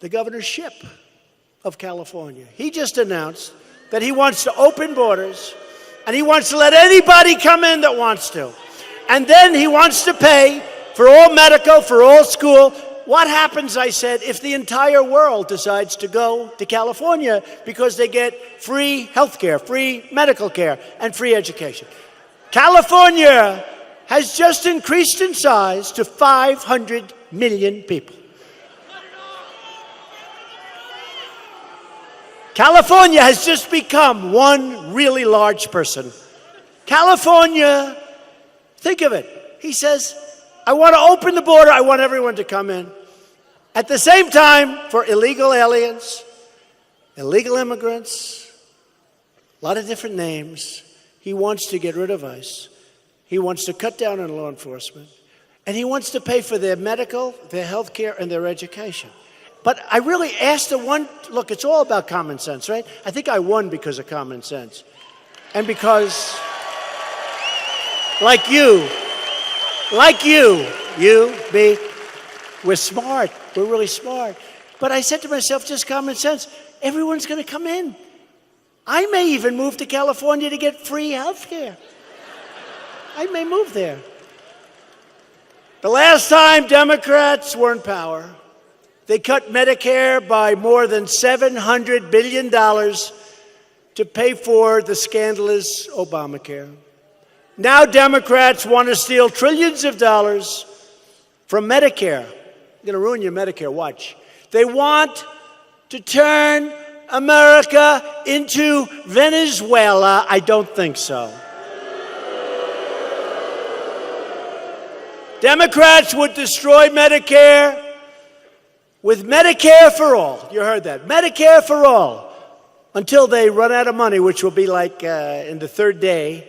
governorship of California? He just announced that he wants to open borders and he wants to let anybody come in that wants to. And then he wants to pay for all medical, for all school. What happens, I said, if the entire world decides to go to California because they get free health care, free medical care, and free education? California has just increased in size to 500 million people. California has just become one really large person. California, think of it. He says, I want to open the border. I want everyone to come in. At the same time, for illegal aliens, illegal immigrants, a lot of different names, he wants to get rid of ICE. He wants to cut down on law enforcement. And he wants to pay for their medical, their health care, and their education. But I really asked look, it's all about common sense, right? I think I won because of common sense. And because, like you, me, we're smart. We're really smart. But I said to myself, just common sense. Everyone's going to come in. I may even move to California to get free health care. I may move there. The last time Democrats were in power, they cut Medicare by more than $700 billion to pay for the scandalous Obamacare. Now Democrats want to steal trillions of dollars from Medicare. They're going to ruin your Medicare, watch. They want to turn America into Venezuela. I don't think so. Democrats would destroy Medicare with Medicare for all. You heard that. Medicare for all. Until they run out of money, which will be like in the third day.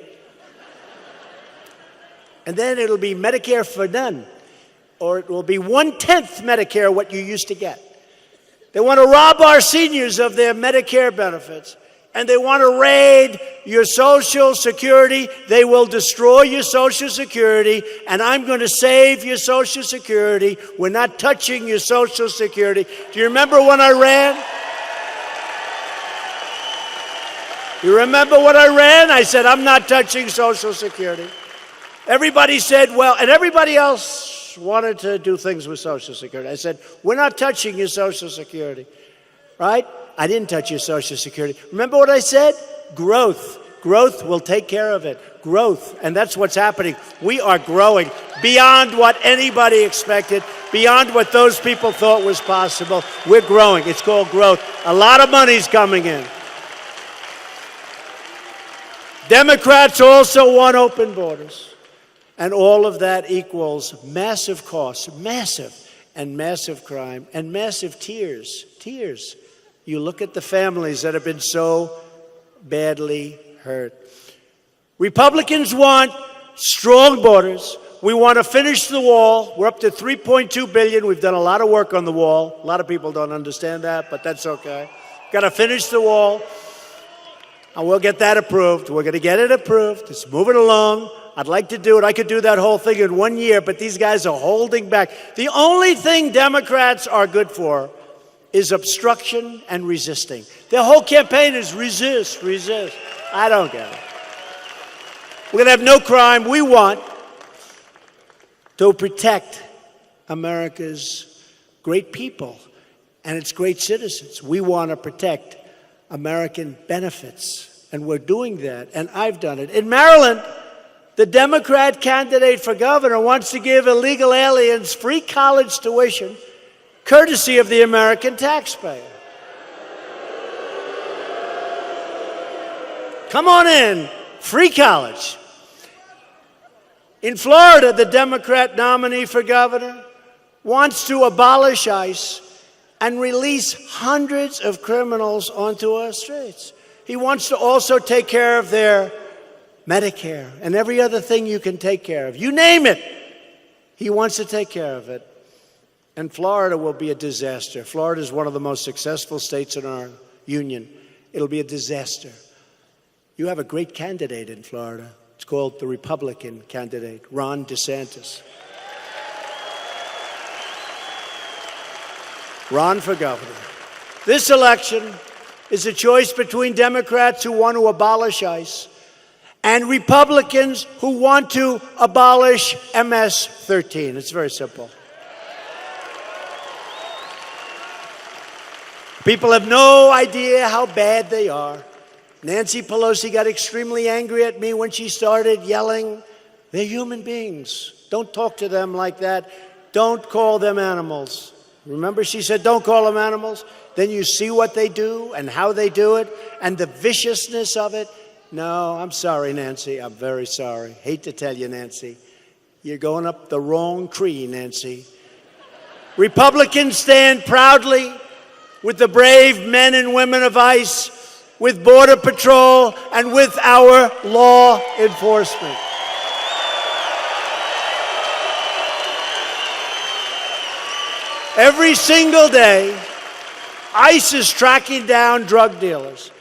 And then it'll be Medicare for none. Or it will be 1/10 Medicare what you used to get. They want to rob our seniors of their Medicare benefits. And they want to raid your Social Security. They will destroy your Social Security. And I'm going to save your Social Security. We're not touching your Social Security. Do you remember when I ran? You remember when I ran? I said, I'm not touching Social Security. Everybody said, well, and everybody else wanted to do things with Social Security. I said, we're not touching your Social Security, right? I didn't touch your Social Security. Remember what I said? Growth. Growth will take care of it. Growth. And that's what's happening. We are growing beyond what anybody expected, beyond what those people thought was possible. We're growing. It's called growth. A lot of money's coming in. Democrats also want open borders. And all of that equals massive costs, massive, and massive crime, and massive tears. Tears. You look at the families that have been so badly hurt. Republicans want strong borders. We want to finish the wall. We're up to $3.2 billion. We've done a lot of work on the wall. A lot of people don't understand that, but that's okay. Got to finish the wall. And we'll get that approved. We're going to get it approved. It's moving along. I'd like to do it. I could do that whole thing in 1 year, but these guys are holding back. The only thing Democrats are good for is obstruction and resisting. Their whole campaign is resist, resist. I don't get it. We're going to have no crime. We want to protect America's great people and its great citizens. We want to protect American benefits, and we're doing that, and I've done it. In Maryland, The Democrat candidate for governor wants to give illegal aliens free college tuition, courtesy of the American taxpayer. Come on in, free college. In Florida, the Democrat nominee for governor wants to abolish ICE and release hundreds of criminals onto our streets. He wants to also take care of their Medicare and every other thing you can take care of. You name it, he wants to take care of it. And Florida will be a disaster. Florida is one of the most successful states in our union. It'll be a disaster. You have a great candidate in Florida. It's called the Republican candidate, Ron DeSantis. Ron for governor. This election is a choice between Democrats who want to abolish ICE and Republicans who want to abolish MS-13. It's very simple. People have no idea how bad they are. Nancy Pelosi got extremely angry at me when she started yelling, "They're human beings. Don't talk to them like that. Don't call them animals." Remember, she said, "Don't call them animals." Then you see what they do and how they do it and the viciousness of it. No, I'm sorry, Nancy. I'm very sorry. Hate to tell you, Nancy. You're going up the wrong tree, Nancy. Republicans stand proudly with the brave men and women of ICE, with Border Patrol, and with our law enforcement. Every single day, ICE is tracking down drug dealers,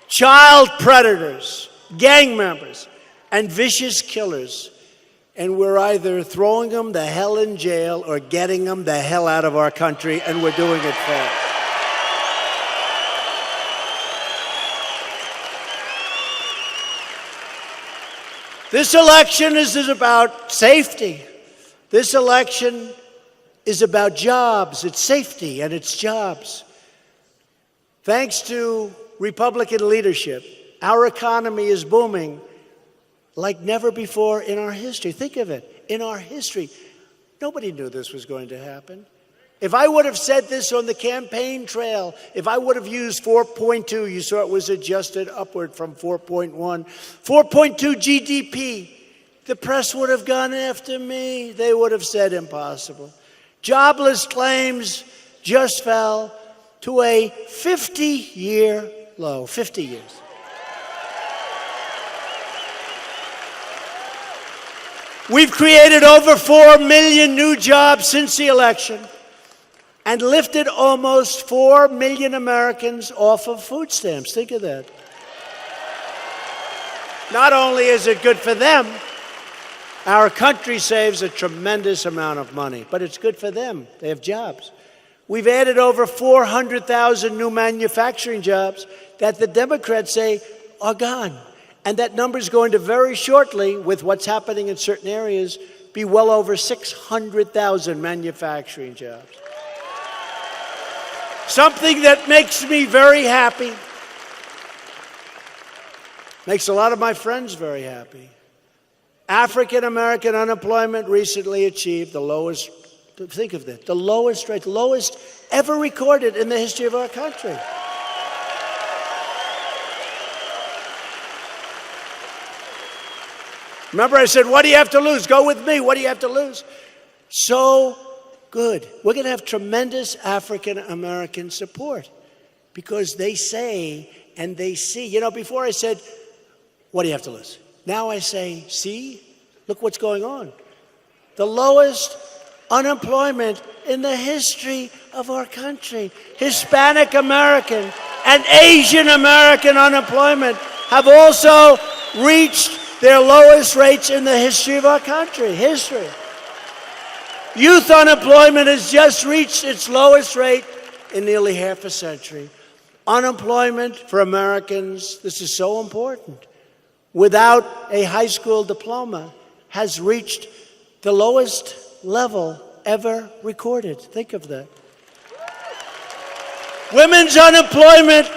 child predators, gang members, and vicious killers. And we're either throwing them the hell in jail or getting them the hell out of our country, and we're doing it fast. This election is about safety. This election is about jobs. It's safety and it's jobs. Thanks to Republican leadership, our economy is booming like never before in our history. Think of it, in our history. Nobody knew this was going to happen. If I would have said this on the campaign trail, if I would have used 4.2, you saw it was adjusted upward from 4.1, 4.2 GDP, the press would have gone after me. They would have said impossible. Jobless claims just fell to a 50-year low, 50 years. We've created over 4 million new jobs since the election and lifted almost 4 million Americans off of food stamps. Think of that. Not only is it good for them, our country saves a tremendous amount of money, but it's good for them. They have jobs. We've added over 400,000 new manufacturing jobs that the Democrats say are gone. And that number is going to very shortly, with what's happening in certain areas, be well over 600,000 manufacturing jobs. Something that makes me very happy, makes a lot of my friends very happy. African American unemployment recently achieved the lowest, think of that, the lowest rate, lowest ever recorded in the history of our country. Remember I said, what do you have to lose? Go with me. What do you have to lose? So good. We're going to have tremendous African American support because they say and they see. You know, before I said, what do you have to lose? Now I say, see, look what's going on. The lowest unemployment in the history of our country. Hispanic American and Asian American unemployment have also reached their lowest rates in the history of our country. History. Youth unemployment has just reached its lowest rate in nearly half a century. Unemployment for Americans, this is so important, without a high school diploma, has reached the lowest level ever recorded. Think of that. Women's unemployment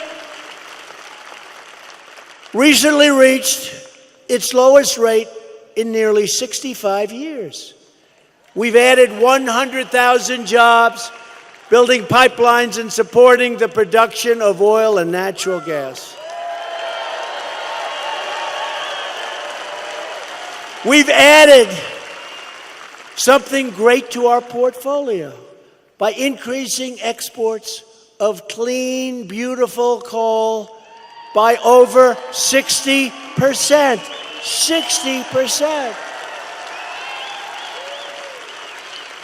recently reached its lowest rate in nearly 65 years. We've added 100,000 jobs, building pipelines and supporting the production of oil and natural gas. We've added something great to our portfolio by increasing exports of clean, beautiful coal by over 60%. 60%.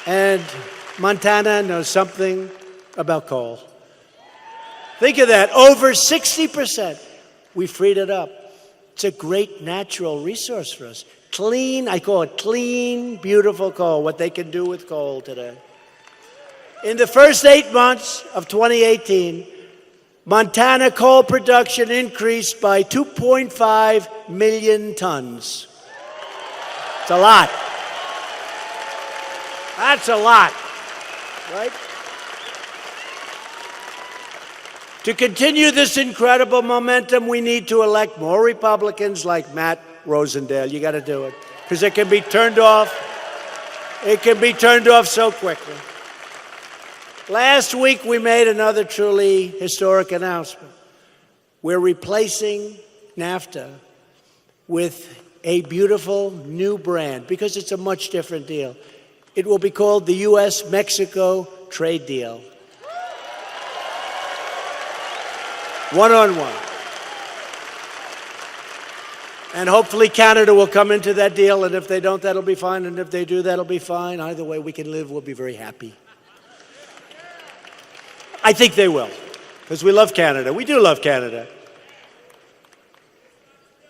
And Montana knows something about coal. Think of that, over 60%. We freed it up. It's a great natural resource for us. Clean, I call it clean, beautiful coal, what they can do with coal today. In the first 8 months of 2018, Montana coal production increased by 2.5 million tons. It's a lot. That's a lot, right? To continue this incredible momentum, we need to elect more Republicans like Matt Rosendale. You got to do it, because it can be turned off. It can be turned off so quickly. Last week, we made another truly historic announcement. We're replacing NAFTA with a beautiful new brand, because it's a much different deal. It will be called the U.S.-Mexico Trade Deal. One-on-one. And hopefully Canada will come into that deal, and if they don't, that'll be fine, and if they do, that'll be fine. Either way, we can live, we'll be very happy. I think they will, because we love Canada. We do love Canada.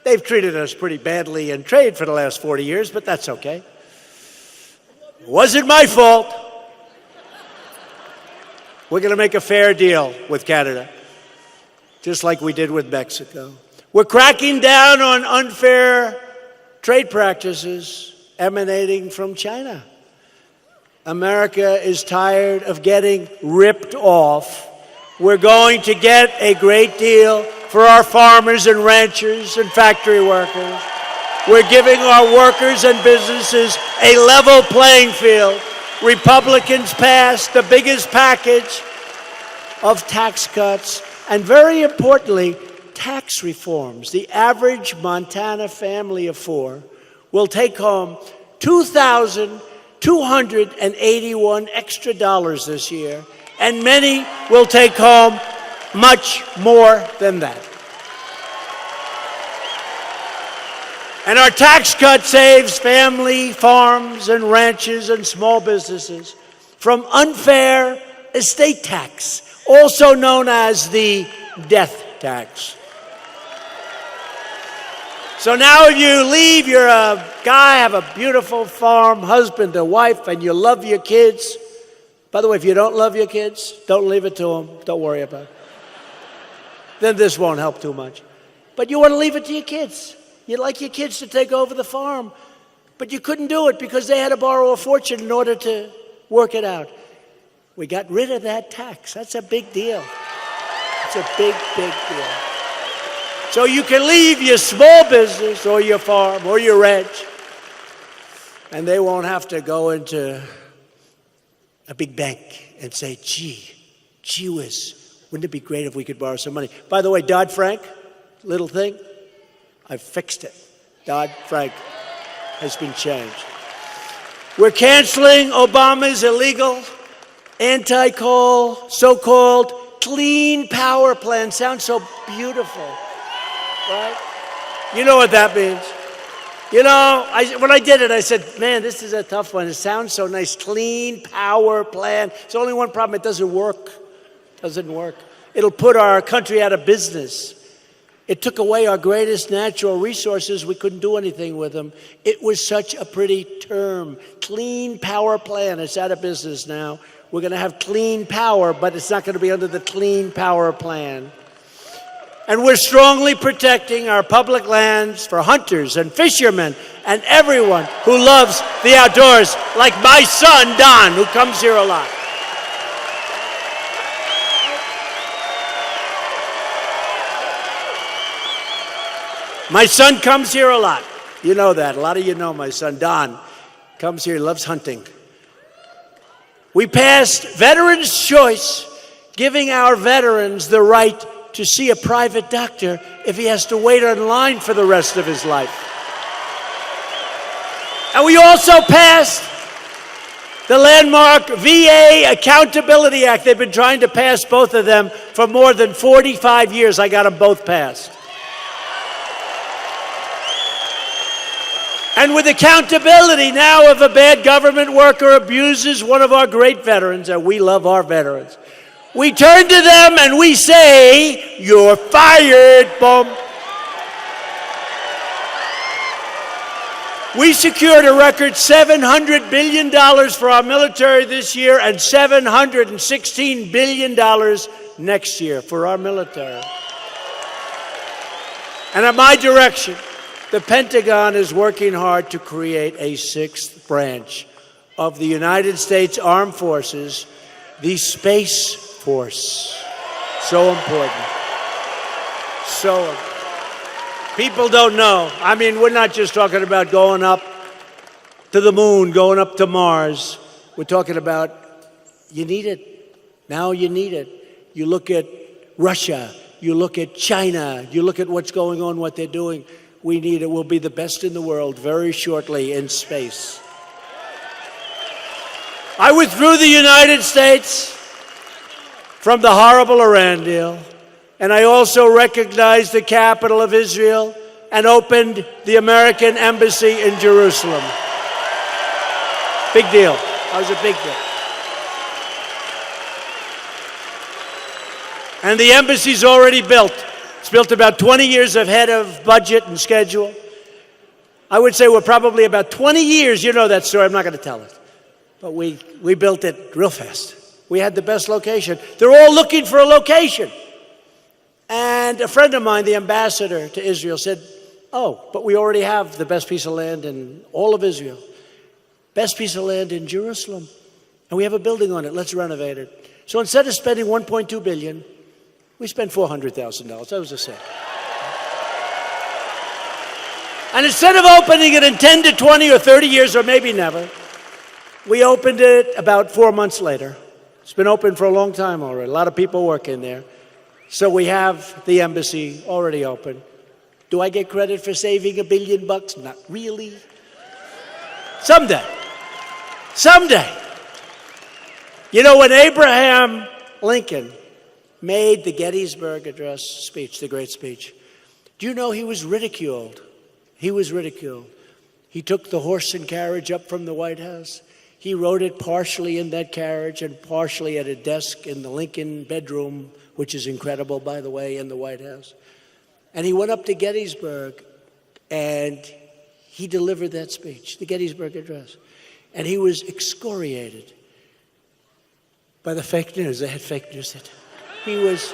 They've treated us pretty badly in trade for the last 40 years, but that's okay. It wasn't my fault. We're going to make a fair deal with Canada, just like we did with Mexico. We're cracking down on unfair trade practices emanating from China. America is tired of getting ripped off. We're going to get a great deal for our farmers and ranchers and factory workers. We're giving our workers and businesses a level playing field. Republicans passed the biggest package of tax cuts, and very importantly, tax reforms. The average Montana family of four will take home $2,281 extra dollars this year, and many will take home much more than that. And our tax cut saves family farms and ranches and small businesses from unfair estate tax, also known as the death tax. So now if you leave, you're a guy, have a beautiful farm, husband or wife, and you love your kids. By the way, if you don't love your kids, don't leave it to them. Don't worry about it. Then this won't help too much. But you want to leave it to your kids. You'd like your kids to take over the farm. But you couldn't do it because they had to borrow a fortune in order to work it out. We got rid of that tax. That's a big deal. It's a big, big deal. So you can leave your small business or your farm or your ranch, and they won't have to go into a big bank and say, gee whiz, wouldn't it be great if we could borrow some money? By the way, Dodd-Frank, little thing, I fixed it. Dodd-Frank has been changed. We're canceling Obama's illegal anti-coal, so-called clean power plan. Sounds so beautiful. Right? You know what that means. You know, when I did it, I said, man, this is a tough one. It sounds so nice. Clean power plan. It's only one problem. It doesn't work. It doesn't work. It'll put our country out of business. It took away our greatest natural resources. We couldn't do anything with them. It was such a pretty term. Clean power plan. It's out of business now. We're going to have clean power, but it's not going to be under the clean power plan. And we're strongly protecting our public lands for hunters and fishermen and everyone who loves the outdoors, like my son, Don, who comes here a lot. My son comes here a lot. You know that. A lot of you know my son, Don, comes here, he loves hunting. We passed Veterans' Choice, giving our veterans the right to see a private doctor if he has to wait online for the rest of his life. And we also passed the landmark VA Accountability Act. They've been trying to pass both of them for more than 45 years. I got them both passed. And with accountability now, if a bad government worker abuses one of our great veterans, and we love our veterans, we turn to them and we say, "You're fired, boom." We secured a record $700 billion for our military this year and $716 billion next year for our military. And at my direction, the Pentagon is working hard to create a sixth branch of the United States Armed Forces, the Space Force. So important. So important. People don't know. I mean, we're not just talking about going up to the moon, going up to Mars. We're talking about, you need it. Now you need it. You look at Russia, you look at China, you look at what's going on, what they're doing. We need it. We'll be the best in the world very shortly in space. I withdrew the United States from the horrible Iran deal, and I also recognized the capital of Israel and opened the American embassy in Jerusalem. Big deal. That was a big deal. And the embassy's already built. It's built about 20 years ahead of budget and schedule. I would say we're probably about 20 years, you know that story, I'm not going to tell it. But we built it real fast. We had the best location. They're all looking for a location. And a friend of mine, the ambassador to Israel, said, "Oh, but we already have the best piece of land in all of Israel. Best piece of land in Jerusalem. And we have a building on it. Let's renovate it." So instead of spending $1.2 billion, we spent $400,000. That was a sale. And instead of opening it in 10 to 20 or 30 years or maybe never, we opened it about 4 months later. It's been open for a long time already. A lot of people work in there. So we have the embassy already open. Do I get credit for saving $1 billion? Not really. Someday. Someday. You know, when Abraham Lincoln made the Gettysburg Address speech, the great speech, do you know he was ridiculed? He was ridiculed. He took the horse and carriage up from the White House. He wrote it partially in that carriage and partially at a desk in the Lincoln bedroom, which is incredible, by the way, in the White House. And he went up to Gettysburg and he delivered that speech, the Gettysburg Address. And he was excoriated by the fake news. They had fake news. He was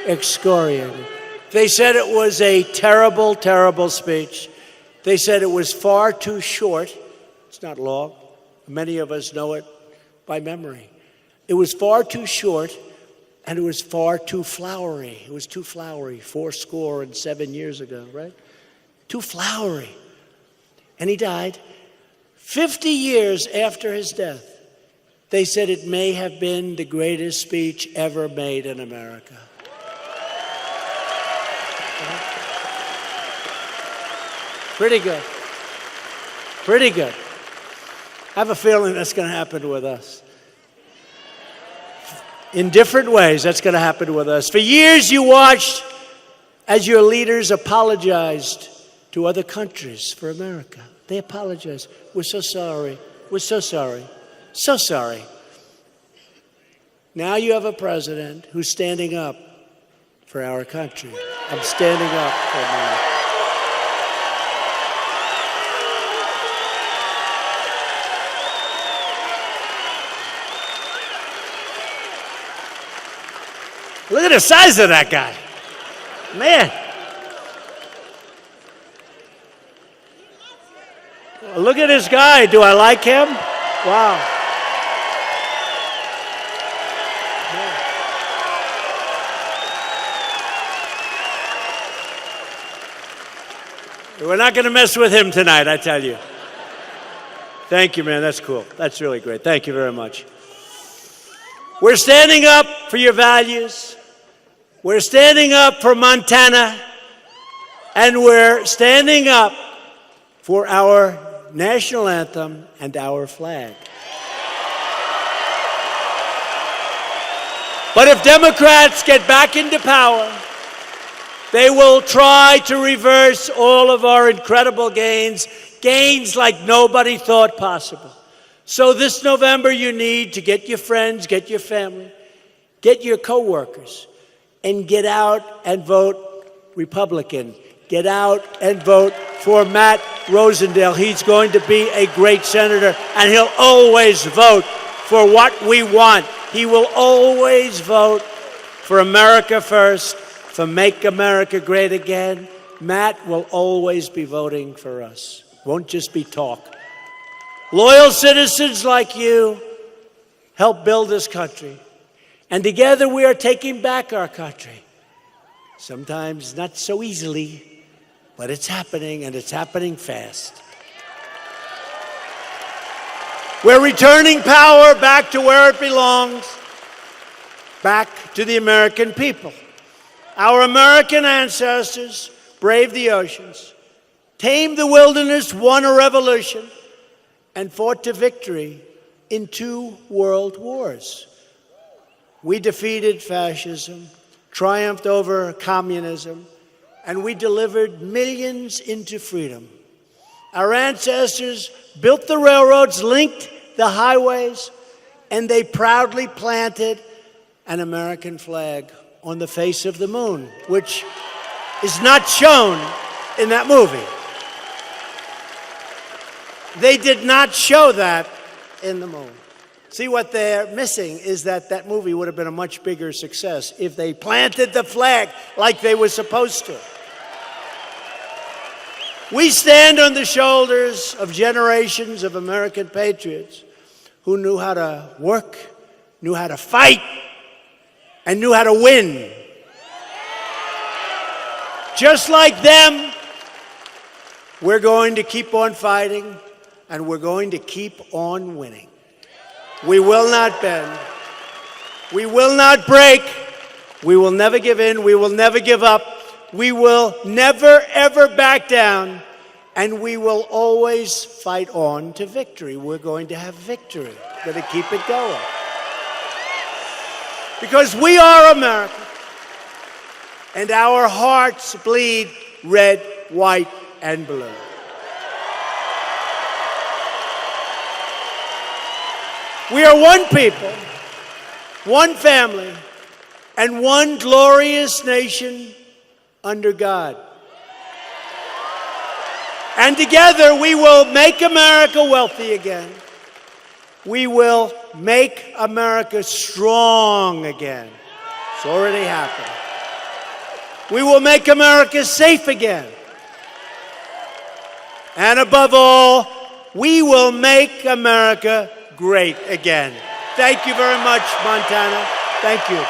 excoriated. They said it was a terrible, terrible speech. They said it was far too short. It's not long. Many of us know it by memory. It was far too short, and it was far too flowery. It was too flowery, 77 years ago, right? Too flowery. And he died. 50 years after his death, they said it may have been the greatest speech ever made in America. Pretty good. Pretty good. I have a feeling that's going to happen with us. In different ways, that's going to happen with us. For years, you watched as your leaders apologized to other countries for America. They apologized. We're so sorry. We're so sorry. So sorry. Now you have a president who's standing up for our country. I'm standing up for America. Look at the size of that guy. Man. Look at this guy. Do I like him? Wow. We're not going to mess with him tonight, I tell you. Thank you, man. That's cool. That's really great. Thank you very much. We're standing up for your values. We're standing up for Montana. And we're standing up for our national anthem and our flag. But if Democrats get back into power, they will try to reverse all of our incredible gains like nobody thought possible. So this November, you need to get your friends, get your family, get your coworkers, and get out and vote Republican. Get out and vote for Matt Rosendale. He's going to be a great senator, and he'll always vote for what we want. He will always vote for America First, for Make America Great Again. Matt will always be voting for us. Won't just be talk. Loyal citizens like you help build this country. And together we are taking back our country. Sometimes not so easily, but it's happening, and it's happening fast. We're returning power back to where it belongs, back to the American people. Our American ancestors braved the oceans, tamed the wilderness, won a revolution, and fought to victory in 2 world wars. We defeated fascism, triumphed over communism, and we delivered millions into freedom. Our ancestors built the railroads, linked the highways, and they proudly planted an American flag on the face of the moon, which is not shown in that movie. They did not show that in the movie. See, what they're missing is that that movie would have been a much bigger success if they planted the flag like they were supposed to. We stand on the shoulders of generations of American patriots who knew how to work, knew how to fight, and knew how to win. Just like them, we're going to keep on fighting, and we're going to keep on winning. We will not bend. We will not break. We will never give in. We will never give up. We will never, ever back down. And we will always fight on to victory. We're going to have victory. We're going to keep it going. Because we are America. And our hearts bleed red, white, and blue. We are one people, one family, and one glorious nation under God. And together we will make America wealthy again. We will make America strong again. It's already happened. We will make America safe again. And above all, we will make America great again. Thank you very much, Montana. Thank you.